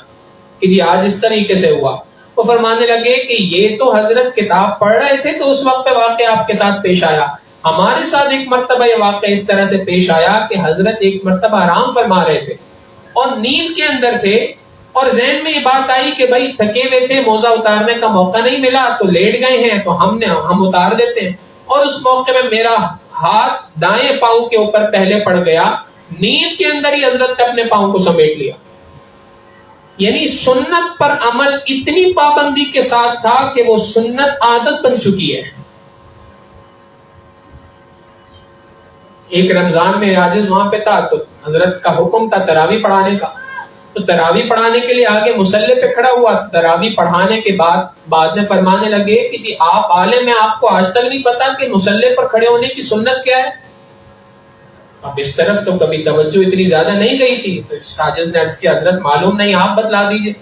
کہ جی آج اس طریقے سے ہوا. وہ فرمانے لگے کہ یہ تو حضرت کتاب پڑھ رہے تھے تو اس وقت پہ واقعہ آپ کے ساتھ پیش آیا، ہمارے ساتھ ایک مرتبہ یہ واقعہ اس طرح سے پیش آیا کہ حضرت ایک مرتبہ آرام فرما رہے تھے اور نیند کے اندر تھے، اور ذہن میں یہ بات آئی کہ بھائی تھکے ہوئے تھے، موزہ اتارنے کا موقع نہیں ملا تو لیٹ گئے ہیں تو ہم اتار دیتے ہیں، اور اس موقع میں میرا ہاتھ دائیں پاؤں کے اوپر پہلے پڑ گیا. نیند کے اندر ہی حضرت نے اپنے پاؤں کو سمیٹ لیا. یعنی سنت پر عمل اتنی پابندی کے ساتھ تھا کہ وہ سنت عادت بن چکی ہے. ایک رمضان میں عاجز وہاں پہ تھا تو حضرت کا حکم تھا تراویح پڑھانے کا، تو تراویح پڑھانے کے لیے آگے مصلی پہ کھڑا ہوا. تراویح پڑھانے کے بعد میں فرمانے لگے کہ جی آپ عالم ہیں، آپ کو آج تک نہیں پتا کہ مصلی پر کھڑے ہونے کی سنت کیا ہے. اب اس طرف تو کبھی توجہ اتنی زیادہ نہیں گئی تھی، تو ساجد نے عرض کیا حضرت معلوم نہیں آپ بتلا دیجئے.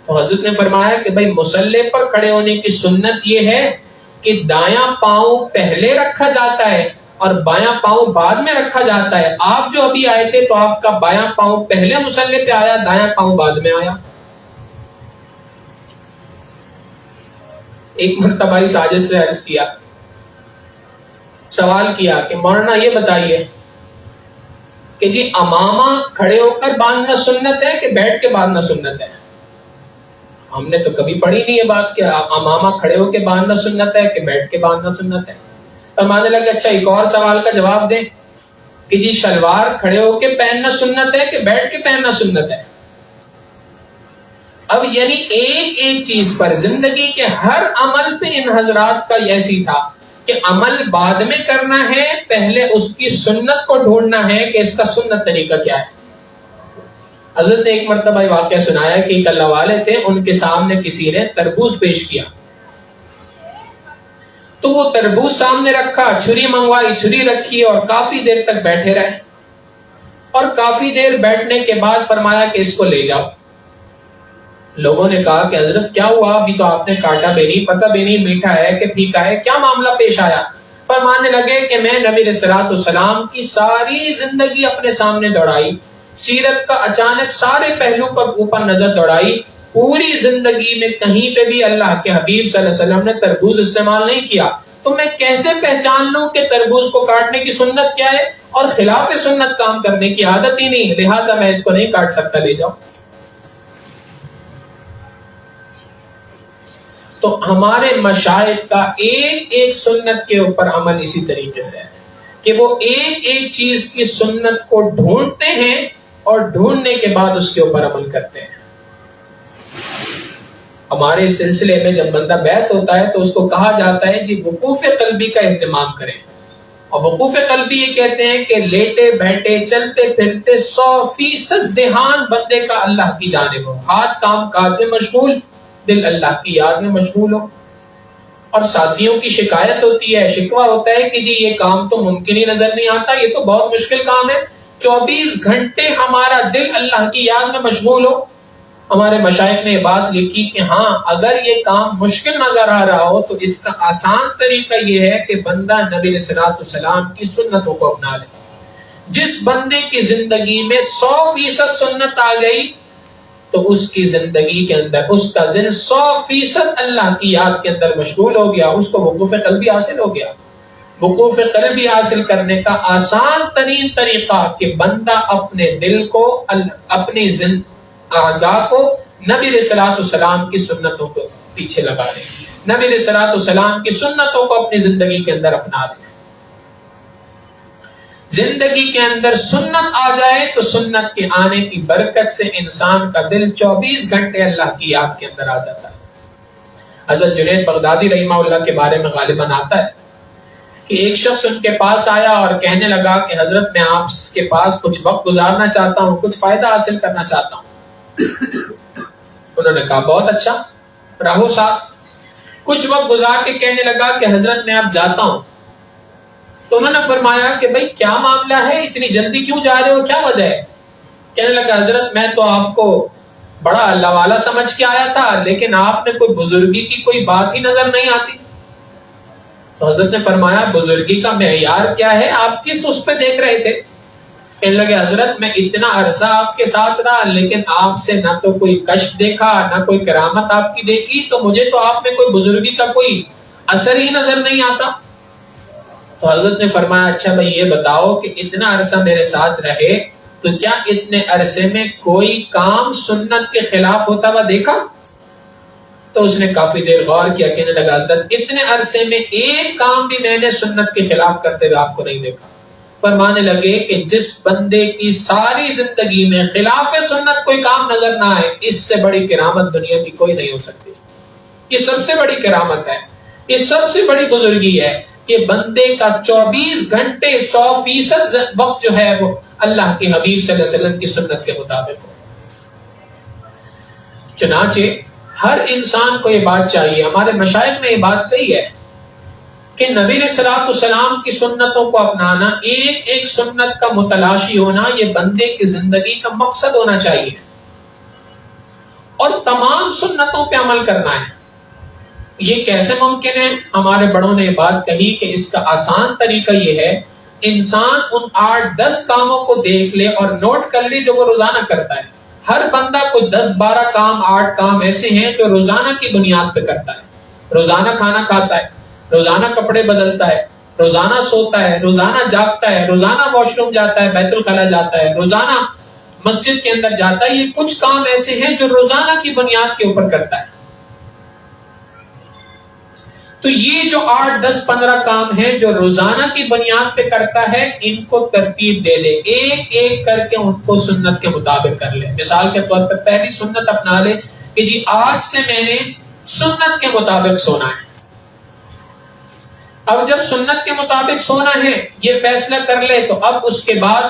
تو حضرت نے فرمایا کہ بھائی مصلی پر کھڑے ہونے کی سنت یہ ہے کہ دایاں پاؤں پہلے رکھا جاتا ہے اور بایاں پاؤں بعد میں رکھا جاتا ہے. آپ جو ابھی آئے تھے تو آپ کا بایاں پاؤں پہلے مصلی پہ آیا، دایاں پاؤں بعد میں آیا. ایک مرتبہ ساجد سے عرض کیا، سوال کیا کہ مولانا یہ بتائیے کہ جی امامہ کھڑے ہو کر باندھنا سنت ہے کہ بیٹھ کے باندھنا سنت ہے؟ ہم نے تو کبھی پڑھی نہیں یہ بات کہ امامہ کھڑے ہو کے باندھنا سنت ہے کہ بیٹھ کے باندھنا سنت ہے. فرمانے لگے اچھا ایک اور سوال کا جواب دیں کہ جی شلوار کھڑے ہو کے پہننا سنت ہے کہ بیٹھ کے پہننا سنت ہے؟ اب یعنی ایک ایک چیز پر زندگی کے ہر عمل پہ ان حضرات کا ایسی تھا کہ عمل بعد میں کرنا ہے، پہلے اس کی سنت کو ڈھونڈنا ہے کہ اس کا سنت طریقہ کیا ہے. حضرت نے ایک مرتبہ واقعہ سنایا کہ ایک اللہ والے تھے، ان کے سامنے کسی نے تربوز پیش کیا، تو وہ تربوز سامنے رکھا، چھری منگوائی، چھری رکھی اور کافی دیر تک بیٹھے رہے، اور کافی دیر بیٹھنے کے بعد فرمایا کہ اس کو لے جاؤ. لوگوں نے کہا کہ حضرت کیا ہوا، ابھی تو آپ نے کاٹا بھی نہیں، پتہ بھی نہیں میٹھا ہے کہ پھیکا ہے، کیا معاملہ پیش آیا؟ فرمانے لگے کہ میں نبی علیہ الصلوۃ والسلام کی ساری زندگی اپنے سامنے دوڑائی، سیرت کا اچانک سارے پہلو پر اوپر نظر دوڑائی، پوری زندگی میں کہیں پہ بھی اللہ کے حبیب صلی اللہ علیہ وسلم نے تربوز استعمال نہیں کیا، تو میں کیسے پہچان لوں کہ تربوز کو کاٹنے کی سنت کیا ہے؟ اور خلاف سنت کام کرنے کی عادت ہی نہیں، لہٰذا میں اس کو نہیں کاٹ سکتا، لے جاؤ۔ تو ہمارے مشائخ کا ایک ایک سنت کے اوپر عمل اسی طریقے سے ہے کہ وہ ایک ایک چیز کی سنت کو ڈھونڈتے ہیں اور ڈھونڈنے کے بعد اس کے اوپر عمل کرتے ہیں۔ ہمارے اس سلسلے میں جب بندہ بیعت ہوتا ہے تو اس کو کہا جاتا ہے جی وقوف قلبی کا اہتمام کریں، اور وقوف قلبی یہ کہتے ہیں کہ لیٹے بیٹھے چلتے پھرتے 100% دھیان بندے کا اللہ کی جانب ہو، ہاتھ کام کاج میں مشغول، دل اللہ کی یاد میں مشغول ہو۔ اور ساتھیوں کی شکایت ہوتی ہے، شکوہ ہوتا ہے کہ جی یہ کام تو ممکن ہی نظر نہیں آتا، یہ تو بہت مشکل کام ہے، 24 گھنٹے ہمارا دل اللہ کی یاد میں مشغول ہو۔ ہمارے مشائخ نے یہ بات لکھی کہ ہاں اگر یہ کام مشکل نظر آ رہا ہو تو اس کا آسان طریقہ یہ ہے کہ بندہ نبی علیہ الصلوۃ والسلام کی سنتوں کو اپنا لے۔ جس بندے کی زندگی میں 100% سنت آ گئی تو اس کی زندگی کے اندر اس کا دل 100% اللہ کی یاد کے اندر مشغول ہو گیا، اس کو وقوف قلبی حاصل ہو گیا۔ وقوف قلبی حاصل کرنے کا آسان ترین طریقہ کہ بندہ اپنے دل کو، اپنی اعضاء کو نبی علیہ الصلوۃ والسلام کی سنتوں کو پیچھے لگا دے، نبی علیہ الصلوۃ والسلام کی سنتوں کو اپنی زندگی کے اندر اپنا دے۔ زندگی کے اندر سنت آ جائے تو سنت کے آنے کی برکت سے انسان کا دل 24 گھنٹے اللہ کی یاد کے اندر آ جاتا ہے۔ حضرت جنید بغدادی رحمہ اللہ کے بارے میں غالباً آتا ہے کہ ایک شخص ان کے پاس آیا اور کہنے لگا کہ حضرت میں آپ کے پاس کچھ وقت گزارنا چاہتا ہوں، کچھ فائدہ حاصل کرنا چاہتا ہوں۔ انہوں نے کہا بہت اچھا، رہو ساتھ۔ کچھ وقت گزار کے کہنے لگا کہ حضرت میں اب جاتا ہوں۔ تو انہوں نے فرمایا کہ بھائی کیا معاملہ ہے، اتنی جلدی کیوں جا رہے ہو، کیا وجہ ہے؟ کہنے لگا حضرت میں تو آپ کو بڑا اللہ والا سمجھ کے آیا تھا، لیکن آپ نے کوئی بزرگی کی کوئی بات ہی نظر نہیں آتی۔ تو حضرت نے فرمایا بزرگی کا معیار کیا ہے، آپ کس اس پہ دیکھ رہے تھے؟ کہنے لگے حضرت میں اتنا عرصہ آپ کے ساتھ رہا لیکن آپ سے نہ تو کوئی کشف دیکھا نہ کوئی کرامت آپ کی دیکھی، تو مجھے تو آپ میں کوئی بزرگی کا کوئی اثر ہی نظر نہیں آتا۔ تو حضرت نے فرمایا اچھا بھائی یہ بتاؤ کہ اتنا عرصہ میرے ساتھ رہے تو کیا اتنے عرصے میں کوئی کام سنت کے خلاف ہوتا ہوا دیکھا؟ تو اس نے کافی دیر غور کیا، کہنے لگا حضرت اتنے عرصے میں ایک کام بھی میں نے سنت کے خلاف کرتے ہوئے آپ کو نہیں دیکھا۔ فرمانے لگے کہ جس بندے کی ساری زندگی میں خلاف سنت کوئی کام نظر نہ آئے، اس سے بڑی کرامت دنیا کی کوئی نہیں ہو سکتی۔ یہ سب سے بڑی کرامت ہے، یہ سب سے بڑی بزرگی ہے کہ بندے کا 24 گھنٹے 100% وقت جو ہے وہ اللہ کے حبیب صلی اللہ علیہ وسلم کی سنت کے مطابق ہو۔ چنانچہ ہر انسان کو یہ بات چاہیے، ہمارے مشائخ نے یہ بات کہی ہے کہ نبی علیہ الصلوۃ والسلام کی سنتوں کو اپنانا، ایک ایک سنت کا متلاشی ہونا، یہ بندے کی زندگی کا مقصد ہونا چاہیے، اور تمام سنتوں پہ عمل کرنا ہے۔ یہ کیسے ممکن ہے؟ ہمارے بڑوں نے یہ بات کہی کہ اس کا آسان طریقہ یہ ہے، انسان ان 8-10 کاموں کو دیکھ لے اور نوٹ کر لے جو وہ روزانہ کرتا ہے۔ ہر بندہ کوئی 10-12 کام 8 کام ایسے ہیں جو روزانہ کی بنیاد پہ کرتا ہے۔ روزانہ کھانا کھاتا ہے، روزانہ کپڑے بدلتا ہے، روزانہ سوتا ہے، روزانہ جاگتا ہے، روزانہ واش روم جاتا ہے، بیت الخلا جاتا ہے، روزانہ مسجد کے اندر جاتا ہے۔ یہ کچھ کام ایسے ہیں جو روزانہ کی بنیاد کے اوپر کرتا ہے۔ تو یہ جو 8-10-15 کام ہیں جو روزانہ کی بنیاد پہ کرتا ہے، ان کو ترتیب دے لے، ایک ایک کر کے ان کو سنت کے مطابق کر لے۔ مثال کے طور پر پہلی سنت اپنا لے کہ جی آج سے میں نے سنت کے مطابق سونا ہے۔ اب جب سنت کے مطابق سونا ہے یہ فیصلہ کر لے، تو اب اس کے بعد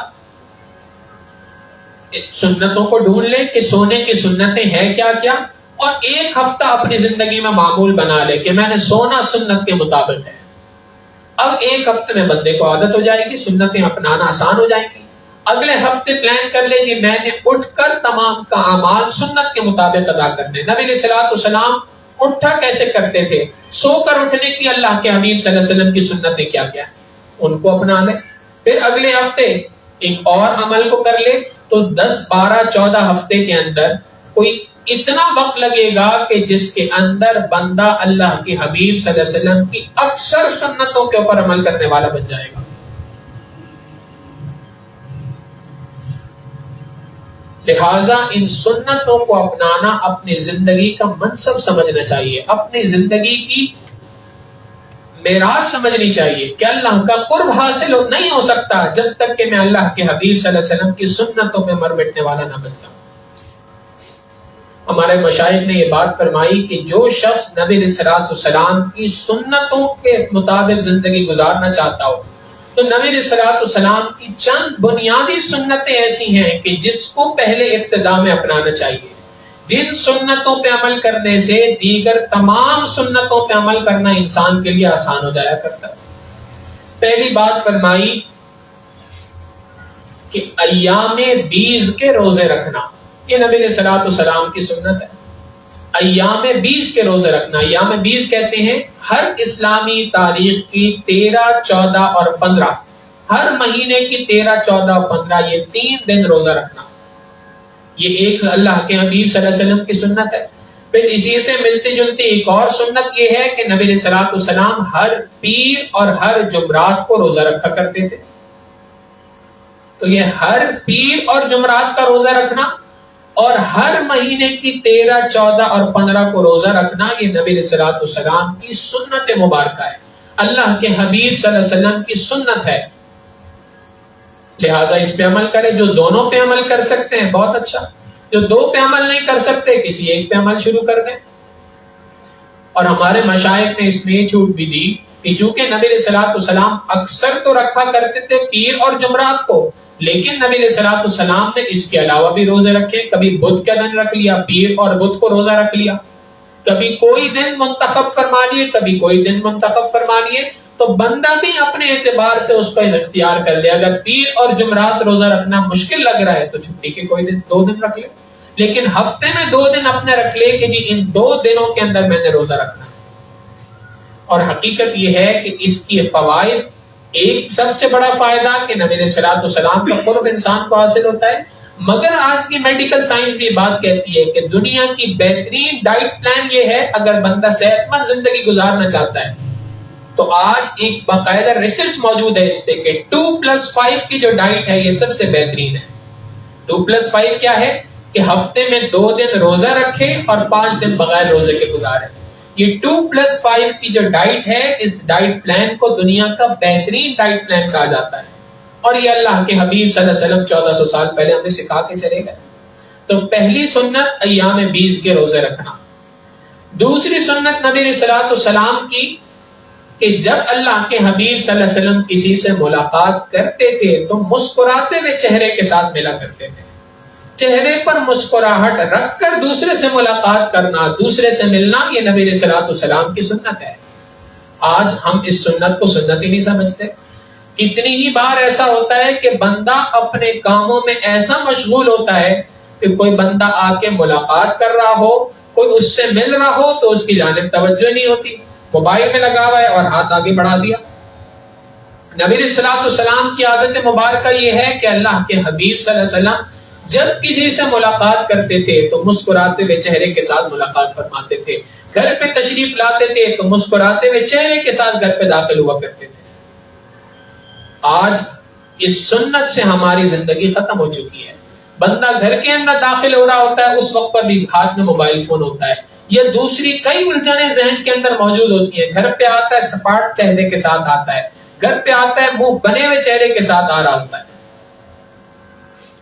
سنتوں کو ڈھونڈ لے کہ سونے کی سنتیں ہیں کیا کیا، اور ایک ہفتہ اپنی زندگی میں معمول بنا لے کہ میں نے سونا سنت کے مطابق ہے۔ اب ایک ہفتے میں بندے کو عادت ہو جائے گی، سنتیں اپنانا آسان ہو جائیں گی۔ اگلے ہفتے پلان کر لے جی میں نے اٹھ کر تمام کا اعمال سنت کے مطابق ادا کرنے۔ نبی علیہ الصلوۃ والسلام اٹھا کیسے کرتے تھے، سو کر اٹھنے کی اللہ کے حبیب صلی اللہ علیہ وسلم کی سنتیں کیا کیا، ان کو اپنا لے۔ پھر اگلے ہفتے ایک اور عمل کو کر لے، تو 10-12-14 ہفتے کے اندر کوئی اتنا وقت لگے گا کہ جس کے اندر بندہ اللہ کے حبیب صلی اللہ علیہ وسلم کی اکثر سنتوں کے اوپر عمل کرنے والا بن جائے گا۔ لہٰذا ان سنتوں کو اپنانا اپنی زندگی کا منصب سمجھنا چاہیے، اپنی زندگی کی معراج سمجھنی چاہیے کہ اللہ کا قرب حاصل نہیں ہو سکتا جب تک کہ میں اللہ کے حبیب صلی اللہ علیہ وسلم کی سنتوں پہ مر مٹنے والا نہ بن جاؤں۔ ہمارے مشائخ نے یہ بات فرمائی کہ جو شخص نبی علیہ الصلوۃ والسلام کی سنتوں کے مطابق زندگی گزارنا چاہتا ہو تو نبی علیہ الصلوۃ والسلام کی چند بنیادی سنتیں ایسی ہیں کہ جس کو پہلے ابتدا میں اپنانا چاہیے، جن سنتوں پہ عمل کرنے سے دیگر تمام سنتوں پہ عمل کرنا انسان کے لیے آسان ہو جایا کرتا ہے۔ پہلی بات فرمائی کہ ایام 20 کے روزے رکھنا، یہ نبی علیہ الصلوۃ والسلام کی سنت ہے۔ ایام 20 کے روزے رکھنا، ایام 20 کہتے ہیں ہر اسلامی تاریخ کی 13، 14 اور 15، ہر مہینے کی 13، 14 اور 15 یہ 3 دن روزہ رکھنا، یہ ایک اللہ کے حبیب صلی اللہ علیہ وسلم کی سنت ہے۔ پھر اسی سے ملتی جلتی ایک اور سنت یہ ہے کہ نبی علیہ الصلوۃ والسلام ہر پیر اور ہر جمعرات کو روزہ رکھا کرتے تھے۔ تو یہ ہر پیر اور جمعرات کا روزہ رکھنا اور ہر مہینے کی 13، 14 اور 15 کو روزہ رکھنا، یہ نبی علیہ الصلوۃ والسلام کی سنت مبارکہ ہے، اللہ کے حبیب صلی اللہ علیہ وسلم کی سنت ہے۔ لہٰذا اس پہ عمل کرے، جو دونوں پہ عمل کر سکتے ہیں بہت اچھا، جو دو پہ عمل نہیں کر سکتے کسی ایک پہ عمل شروع کر دیں۔ اور ہمارے مشائخ نے اس میں یہ چھوٹ بھی دی کہ چونکہ نبی علیہ الصلوۃ والسلام اکثر تو رکھا کرتے تھے پیر اور جمعرات کو، لیکن نبی علیہ الصلوۃ والسلام نے اس کے علاوہ بھی روزے رکھے، کبھی بدھ کا دن رکھ لیا، پیر اور بدھ کو روزہ رکھ لیا، کبھی کوئی دن منتخب فرما لیے، کبھی کوئی دن منتخب فرما لیے، تو بندہ بھی اپنے اعتبار سے اس کو اختیار کر لے۔ اگر پیر اور جمعرات روزہ رکھنا مشکل لگ رہا ہے تو چھٹی کے کوئی دن 2 دن رکھ لے، لیکن ہفتے میں 2 دن اپنے رکھ لے کہ جی ان 2 دنوں کے اندر میں نے روزہ رکھنا ہے۔ اور حقیقت یہ ہے کہ اس کی فوائد، ایک سب سے بڑا فائدہ کہ نبی علیہ الصلوۃ والسلام کا قرب انسان کو حاصل ہوتا ہے، مگر آج کی میڈیکل سائنس بھی بات کہتی ہے کہ دنیا کی بہترین ڈائٹ پلان یہ ہے اگر بندہ صحت مند زندگی گزارنا چاہتا ہے تو آج ایک باقاعدہ ریسرچ موجود ہے اس پہ کہ 2+5 کی جو ڈائٹ ہے یہ سب سے بہترین ہے۔ 2+5 کیا ہے کہ ہفتے میں 2 دن روزہ رکھے اور 5 دن بغیر روزے کے گزارے۔ یہ 2+5 کی جو ڈائٹ ہے، اس ڈائٹ پلان کو دنیا کا بہترین ڈائٹ پلان کہا جاتا ہے، اور یہ اللہ کے حبیب صلی اللہ علیہ وسلم 1400 سال پہلے ہمیں سکھا کے چلے گئے۔ تو پہلی سنت ایام 20 کے روزے رکھنا۔ دوسری سنت نبی علیہ الصلوۃ والسلام کی کہ جب اللہ کے حبیب صلی اللہ علیہ وسلم کسی سے ملاقات کرتے تھے تو مسکراتے ہوئے چہرے کے ساتھ ملا کرتے تھے۔ چہرے پر مسکراہٹ رکھ کر دوسرے سے ملاقات کرنا، دوسرے سے ملنا، یہ نبی علیہ الصلوۃ والسلام کی سنت ہے۔ آج ہم اس سنت کو سنت ہی نہیں سمجھتے۔ کتنی ہی بار ایسا ہوتا ہے کہ بندہ اپنے کاموں میں ایسا مشغول ہوتا ہے کہ کوئی بندہ آ کے ملاقات کر رہا ہو، کوئی اس سے مل رہا ہو تو اس کی جانب توجہ نہیں ہوتی، موبائل میں لگا ہوا ہے اور ہاتھ آگے بڑھا دیا۔ نبی علیہ الصلوۃ والسلام کی عادت مبارکہ یہ ہے کہ اللہ کے حبیب صلی اللہ علیہ وسلم جب کسی سے ملاقات کرتے تھے تو مسکراتے ہوئے چہرے کے ساتھ ملاقات فرماتے تھے، گھر پہ تشریف لاتے تھے تو مسکراتے ہوئے چہرے کے ساتھ گھر پہ داخل ہوا کرتے تھے۔ آج اس سنت سے ہماری زندگی ختم ہو چکی ہے۔ بندہ گھر کے اندر داخل ہو رہا ہوتا ہے، اس وقت پر بھی ہاتھ میں موبائل فون ہوتا ہے، یا دوسری کئی الجھنیں ذہن کے اندر موجود ہوتی ہیں۔ گھر پہ آتا ہے سپاٹ چہرے کے ساتھ آتا ہے، گھر پہ آتا ہے منہ بنے ہوئے چہرے کے ساتھ آ رہا ہوتا ہے۔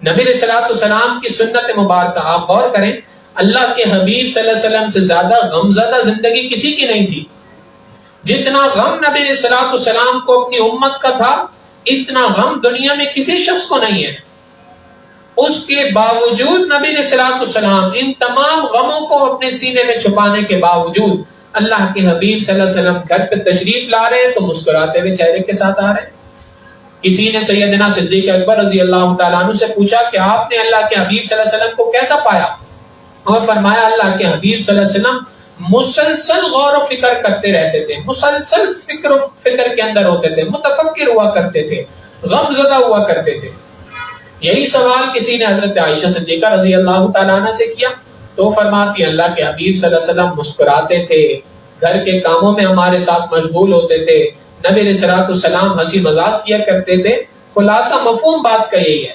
نبی علیہ الصلوۃ والسلام کی سنت مبارکہ آپ غور کریں، اللہ کے حبیب صلی اللہ علیہ وسلم سے زیادہ غمزدہ زندگی کسی کی نہیں تھی۔ جتنا غم نبی علیہ الصلوۃ والسلام کو اپنی امت کا تھا، اتنا غم دنیا میں کسی شخص کو نہیں ہے۔ اس کے باوجود نبی علیہ الصلوۃ والسلام ان تمام غموں کو اپنے سینے میں چھپانے کے باوجود اللہ کے حبیب صلی اللہ علیہ وسلم گھر پہ تشریف لا رہے تو مسکراتے ہوئے چہرے کے ساتھ آ رہے۔ کسی نے سیدنا صدیق اکبر رضی اللہ تعالیٰ عنہ سے پوچھا کہ آپ نے اللہ کے حبیب صلی اللہ علیہ وسلم کو کیسا پایا؟ اور فرمایا اللہ کے حبیب صلی اللہ علیہ وسلم مسلسل غور و فکر کرتے رہتے تھے، مسلسل فکر کے اندر ہوتے تھے، متفکر ہوا کرتے تھے، غم زدہ ہوا کرتے تھے۔ یہی سوال کسی نے حضرت عائشہ صدیقہ رضی اللہ تعالیٰ عنہ سے کیا، تو فرماتی اللہ کے حبیب صلی اللہ علیہ وسلم مسکراتے تھے، گھر کے کاموں میں ہمارے ساتھ مشغول ہوتے تھے، نبی علیہ الصلوۃ والسلام ہنسی مذاق کیا کرتے تھے۔ خلاصہ مفہوم بات کا یہی ہے۔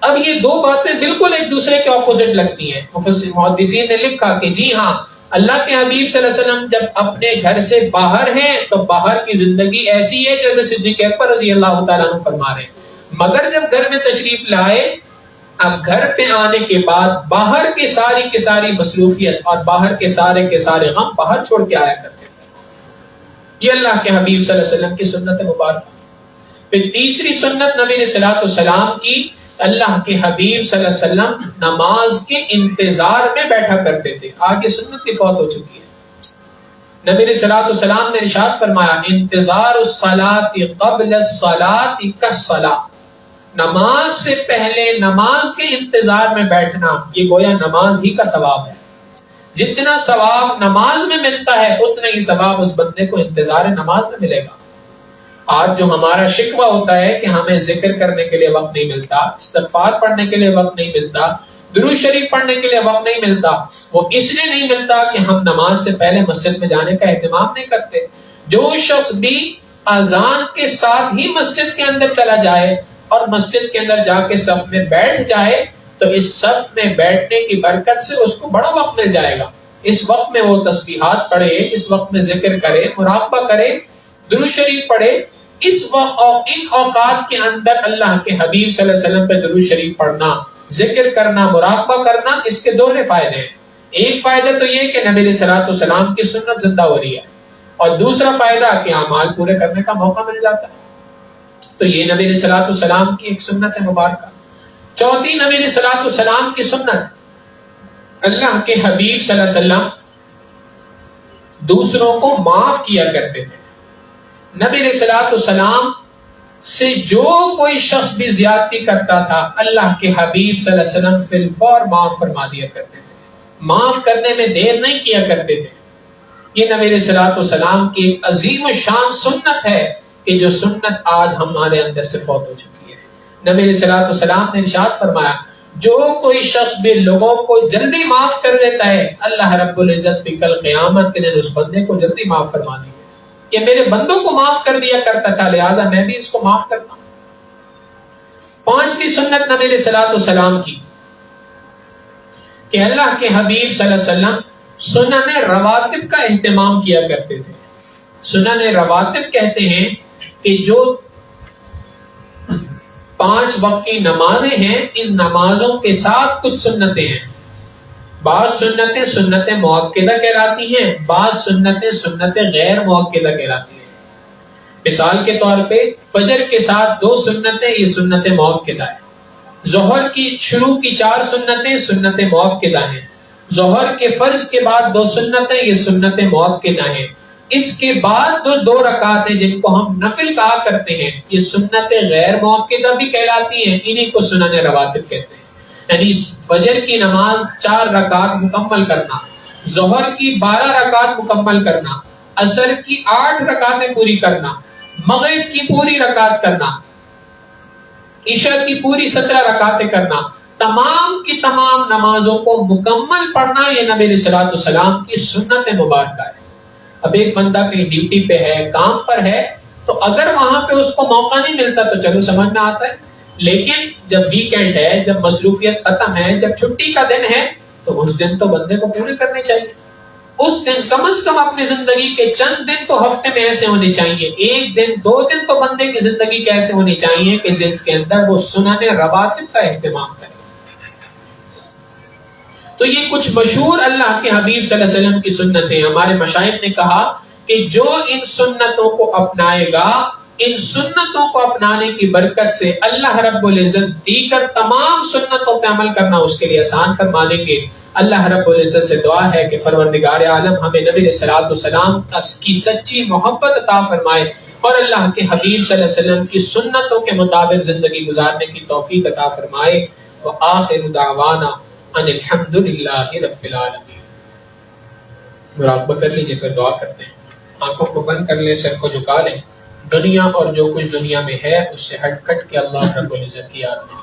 اب یہ دو باتیں بالکل ایک دوسرے کے اپوزٹ لگتی ہیں۔ محدثین نے لکھا کہ جی ہاں، اللہ کے حبیب صلی اللہ علیہ وسلم جب اپنے گھر سے باہر ہیں تو باہر کی زندگی ایسی ہے جیسے صدیق اکبر رضی اللہ تعالیٰ عنہ فرما رہے ہیں، مگر جب گھر میں تشریف لائے، اب گھر پہ آنے کے بعد باہر کی ساری مصروفیت اور باہر کے سارے غم باہر چھوڑ کے آیا کرتے تھے۔ یہ اللہ کے حبیب صلی اللہ علیہ وسلم کی سنت مبارکہ۔ پھر تیسری سنت نبی علیہ الصلوۃ والسلام کی، اللہ کے حبیب صلی اللہ علیہ وسلم نماز کے انتظار میں بیٹھا کرتے تھے۔ آگے سنت کی فوت ہو چکی ہے۔ نبی علیہ الصلوۃ والسلام نے ارشاد فرمایا انتظار الصلاۃ قبل الصلاۃ کالصلاۃ، نماز سے پہلے نماز کے انتظار میں بیٹھنا یہ گویا نماز ہی کا ثواب ہے۔ جتنا ثواب نماز میں ملتا ہے اتنا ہی ثواب اس بندے کو انتظار نماز میں ملے گا۔ آج جو ہمارا شکوہ ہوتا ہے کہ ہمیں ذکر کرنے کے لیے وقت نہیں ملتا، استغفار پڑھنے کے لیے وقت نہیں ملتا، درود شریف پڑھنے کے لیے وقت نہیں ملتا، وہ اس لیے نہیں ملتا کہ ہم نماز سے پہلے مسجد میں جانے کا اہتمام نہیں کرتے۔ جو شخص بھی اذان کے ساتھ ہی مسجد کے اندر چلا جائے اور مسجد کے اندر جا کے صف میں بیٹھ جائے تو اس صف میں بیٹھنے کی برکت سے اس کو بڑا وقت مل جائے گا۔ اس وقت میں وہ تسبیحات پڑھے، اس وقت میں ذکر کرے، مراقبہ کرے، درود شریف پڑھے۔ اس وقت اور ان اوقات کے اندر اللہ کے حبیب صلی اللہ علیہ وسلم پہ درود شریف پڑھنا، ذکر کرنا، مراقبہ کرنا، اس کے دونوں فائدے ہیں۔ ایک فائدہ تو یہ کہ نبی علیہ الصلوۃ والسلام کی سنت زندہ ہو رہی ہے، اور دوسرا فائدہ کہ اعمال پورے کرنے کا موقع مل جاتا ہے۔ تو یہ نبی علیہ الصلوۃ والسلام کی ایک سنت ہے مبارکہ۔ چوتھی نبی علیہ الصلوۃ والسلام کی سنت، اللہ کے حبیب صلی اللہ علیہ وسلم دوسروں کو معاف کیا کرتے تھے۔ نبی علیہ الصلوۃ والسلام سے جو کوئی شخص بھی زیادتی کرتا تھا اللہ کے حبیب صلی اللہ علیہ وسلم فی الفور معاف فرما دیا کرتے تھے، معاف کرنے میں دیر نہیں کیا کرتے تھے۔ یہ نبی علیہ الصلوۃ والسلام کی ایک عظیم الشان سنت ہے کہ جو سنت آج ہمارے اندر سے فوت ہو چکی ہے۔ نبی علیہ الصلوۃ والسلام نے ارشاد فرمایا جو کوئی شخص بھی لوگوں کو جلدی معاف کر دیتا ہے اللہ رب العزت بھی کل قیامت کے دن اس بندے کو جلدی معاف فرما دے گا۔ یہ میرے بندوں کو معاف کر دیا کرتا تھا، لہٰذا میں بھی اس کو معاف کرتا ہوں۔ پانچویں سنت نبی علیہ الصلوۃ والسلام کی کہ اللہ کے حبیب صلی اللہ علیہ وسلم سنن رواتب کا اہتمام کیا کرتے تھے۔ سنن رواتب کہتے ہیں کہ جو 5 وقت کی نمازیں ہیں، ان نمازوں کے ساتھ کچھ سنتیں ہیں۔ بعض سنتیں سنت مؤکدہ کہلاتی ہیں، بعض سنتیں سنت غیر مؤکدہ کہلاتی ہیں۔ مثال کے طور پہ فجر کے ساتھ 2 سنتیں یہ سنت مؤکدہ ہے۔ ظہر کی شروع کی 4 سنتیں سنت مؤکدہ ہیں۔ ظہر کے فرض کے بعد 2 سنتیں یہ سنت مؤکدہ ہیں۔ اس کے بعد 2 رکعتیں جن کو ہم نفل کہا کرتے ہیں یہ سنت غیر مؤکدہ بھی کہلاتی ہیں، انہی کو سنن رواتب کہتے ہیں۔ یعنی فجر کی نماز 4 رکعت مکمل کرنا، ظہر کی 12 رکعت مکمل کرنا، عصر کی 8 رکعتیں پوری کرنا، مغرب کی پوری رکعت کرنا، عشاء کی پوری 17 رکعتیں کرنا، تمام کی تمام نمازوں کو مکمل پڑھنا یہ نبی علیہ الصلوۃ والسلام کی سنت مبارکہ ہے۔ اب ایک بندہ کہیں ڈیوٹی پہ ہے، کام پر ہے، تو اگر وہاں پہ اس کو موقع نہیں ملتا تو چلو سمجھ میں آتا ہے، لیکن جب ویکینڈ ہے، جب مصروفیت ختم ہے، جب چھٹی کا دن ہے تو اس دن تو بندے کو پورے کرنے چاہیے۔ اس دن کم از کم اپنی زندگی کے چند دن تو ہفتے میں ایسے ہونے چاہیے، 1 دن 2 دن تو بندے کی زندگی کے ایسے ہونی چاہیے کہ جس کے اندر وہ سنن رواتب کا اہتمام کرے۔ تو یہ کچھ مشہور اللہ کے حبیب صلی اللہ علیہ وسلم کی سنتیں۔ ہمارے مشائخ نے کہا کہ جو ان سنتوں کو اپنائے گا، ان سنتوں کو اپنانے کی برکت سے اللہ رب العزت دیگر تمام سنتوں پہ عمل کرنا اس کے لیے آسان فرما دیں گے۔ اللہ رب العزت سے دعا ہے کہ پروردگار عالم ہمیں نبی علیہ الصلوۃ والسلام کی سچی محبت عطا فرمائے اور اللہ کے حبیب صلی اللہ علیہ وسلم کی سنتوں کے مطابق زندگی گزارنے کی توفیق عطا فرمائے۔ وآخر دعوانا ان الحمد للہ رب العالمین۔ مراقبہ کر لیجیے، پھر دعا کرتے ہیں۔ آنکھوں کو بند کر لیں، سر کو جھکا لیں۔ دنیا اور جو کچھ دنیا میں ہے اس سے ہٹ کٹ کے اللہ رب العزت کی یاد میں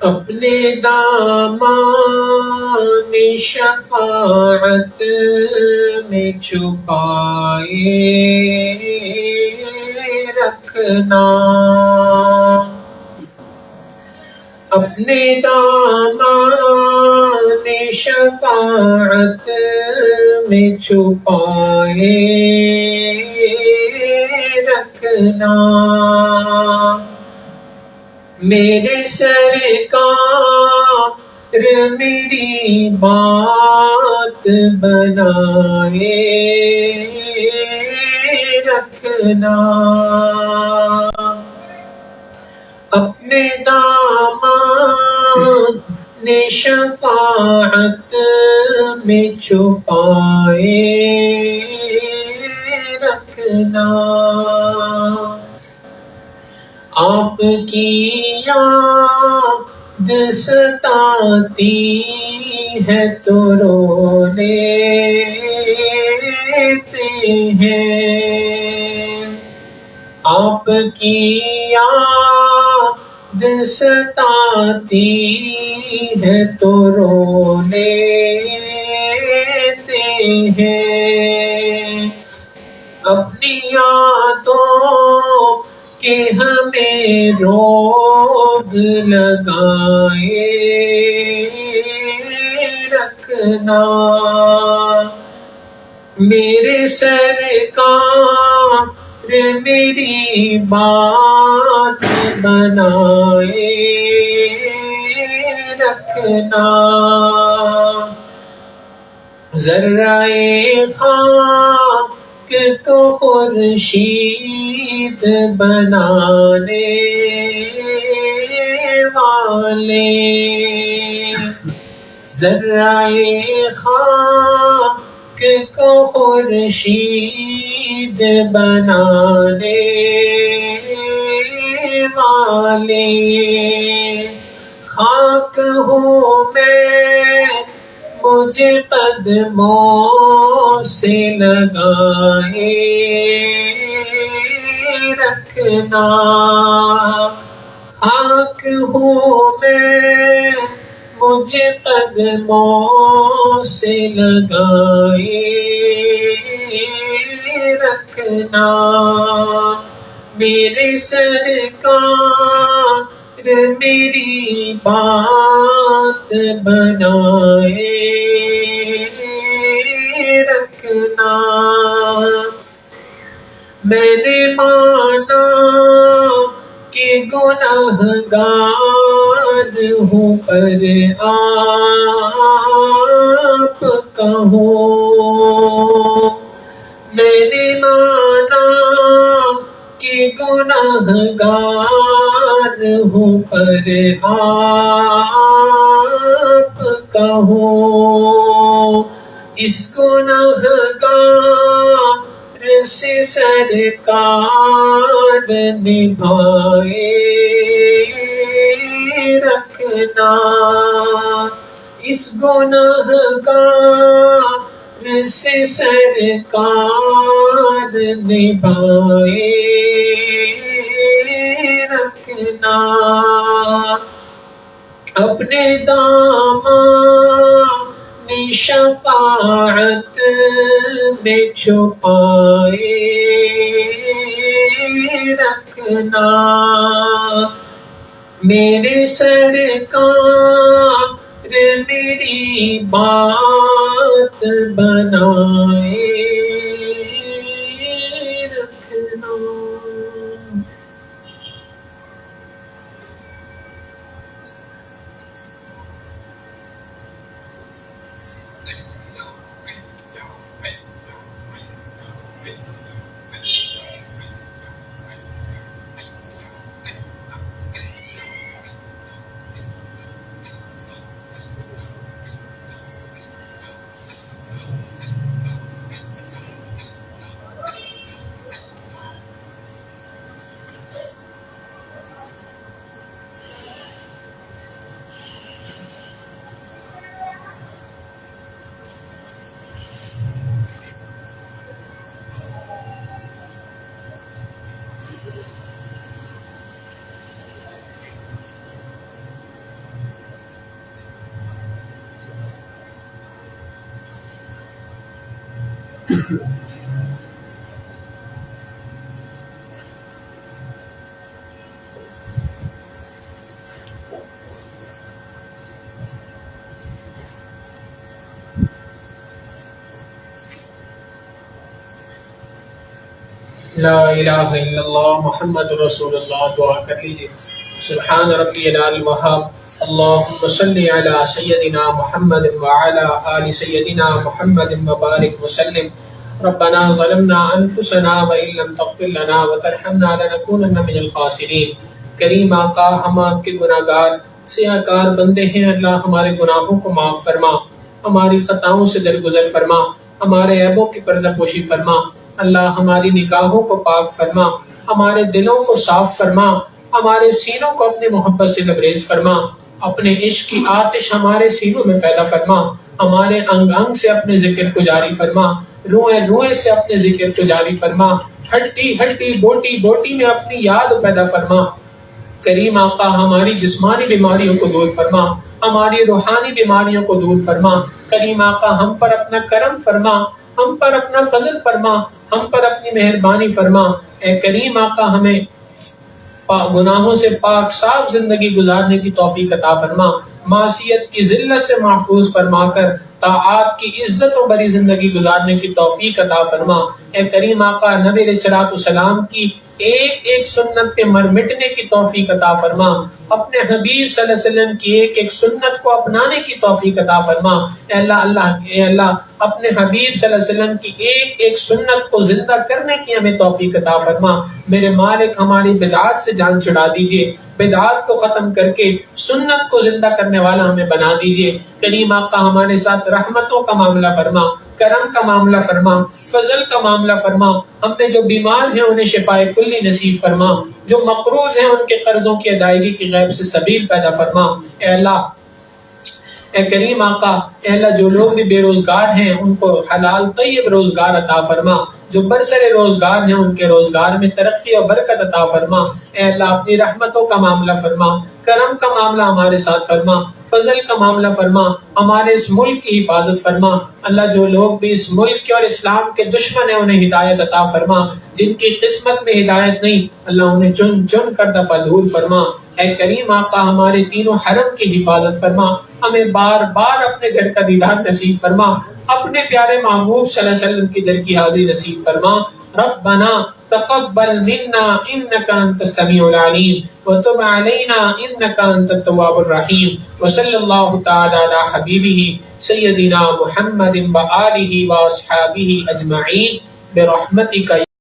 اپنے دامان شفاعت میں چھپائے رکھنا، اپنے دامان شفاعت میں چھپائے رکھنا، میرے سرکار میری بات بنائے رکھنا، اپنے دامان شفاعت میں چھپائے رکھنا، آپ کی یاد ستاتی ہے تو رو لیتے ہیں، آپ کی یاد ستاتی ہے تو رو لیتے ہیں، اپنی یادوں کہ ہمیں روگ لگائے رکھنا، میرے سرکار میری بات بنائے رکھنا، ذرہ خاک کو خورشید بنانے والے، ذرہ خاک کو خورشید بنانے والے، خاک ہوں میں مجھے قدموں سے لگائے رکھنا، خاک ہوں میں مجھے قدموں سے لگائے رکھنا، میرے سرکار میری بات بنائے رکھنا، میں نے مانا کہ گنہگار ہوں پر آپ کا ہوں، میں نے مانا کہ گنہگار ہوں پر آپ کا ہوں، اس گنہگار سے سرکار نبھائے رکھنا، اس گنہگار سے سرکار نبھائے رکھنا، اپنے دامان شفاعت میں چھپائے رکھنا، میرے سرکار میری بات بنائے رکھنا۔ لا الہ الا اللہ محمد رسول اللہ. دعا کر لیجیے. سبحان ربی العلی الوہاب اللہم صلی علی سیدنا محمد وعلی آل سیدنا محمد وبارک وسلم. ربنا ظلمنا انفسنا وان لم تغفر لنا وترحمنا لنکونن من الخاسرین. کریم آقا، ہم آپ کے گناہ گار سیاہ کار بندے ہیں. اللہ ہمارے گناہوں کو معاف فرما، ہماری خطاؤں سے درگزر فرما، ہمارے عیبوں کی پردہ پوشی فرما. اللہ ہماری نگاہوں کو پاک فرما، ہمارے دلوں کو صاف فرما، ہمارے سینوں کو اپنے محبت سے لبریز فرما. اپنے عشق کی آتش ہمارے سینوں میں پیدا فرما، ہمارے انگ انگ سے اپنے ذکر کو جاری فرما، روئے روئے سے اپنے ذکر کو جاری فرما، ہڈی ہڈی بوٹی بوٹی میں اپنی یاد پیدا فرما. کریم آقا، ہماری جسمانی بیماریوں کو دور فرما، ہماری روحانی بیماریوں کو دور فرما. کریم آقا، ہم پر اپنا کرم فرما، ہم پر اپنا فضل فرما، ہم پر اپنی مہربانی فرما. اے کریم آقا، ہمیں گناہوں سے پاک صاف زندگی گزارنے کی توفیق عطا فرما، معصیت کی ذلت سے محفوظ فرما کر طاعات کی عزت و بری زندگی گزارنے کی توفیق عطا فرما. اے کریم آقا، نبی علیہ الصلوۃ والسلام کی ایک ایک سنت پہ مر مٹنے کی توفیق عطا فرما، اپنے حبیب صلی اللہ علیہ وسلم کی ایک ایک سنت کو اپنانے کی توفیق عطا فرما. اے اللہ اپنے حبیب صلی اللہ علیہ وسلم کی ایک ایک سنت کو زندہ کرنے کی ہمیں توفیق عطا فرما. میرے مالک، ہماری بدعات سے جان چھڑا دیجئے، بدعات کو ختم کر کے سنت کو زندہ کرنے والا ہمیں بنا دیجئے. کریم آقا، ہمارے ساتھ رحمتوں کا معاملہ فرما، کرم کا معاملہ فرما، فضل کا معاملہ فرما. ہم میں جو بیمار ہیں انہیں شفائے کلی نصیب فرما، جو مقروض ہیں ان کے قرضوں کی ادائیگی کی غیب سے سبیل پیدا فرما. اے اللہ، اے کریم آقا، اے اللہ، جو لوگ بھی بے روزگار ہیں ان کو حلال طیب روزگار عطا فرما، جو برسر روزگار ہیں ان کے روزگار میں ترقی اور برکت عطا فرما. اے اللہ، اپنی رحمتوں کا معاملہ فرما، کرم کا معاملہ ہمارے ساتھ فرما، فضل کا معاملہ فرما، ہمارے اس ملک کی حفاظت فرما. اللہ، جو لوگ بھی اس ملک کے اور اسلام کے دشمن ہیں انہیں ہدایت عطا فرما، جن کی قسمت میں ہدایت نہیں اللہ انہیں چن چن کر دفع دور فرما. اے کریم آقا، ہمارے تینوں حرم کی حفاظت فرما، ہمیں بار بار اپنے گھر کا دیدار نصیب فرما، اپنے پیارے محبوب صلی اللہ علیہ وسلم کی در کی حاضری نصیب فرما. ربنا تقبل منا انك انت السميع العليم وتب علينا انك انت التواب الرحيم. وصلى الله تعالى على حبيبه سيدنا محمد وآله واصحابه اجمعين برحمتك.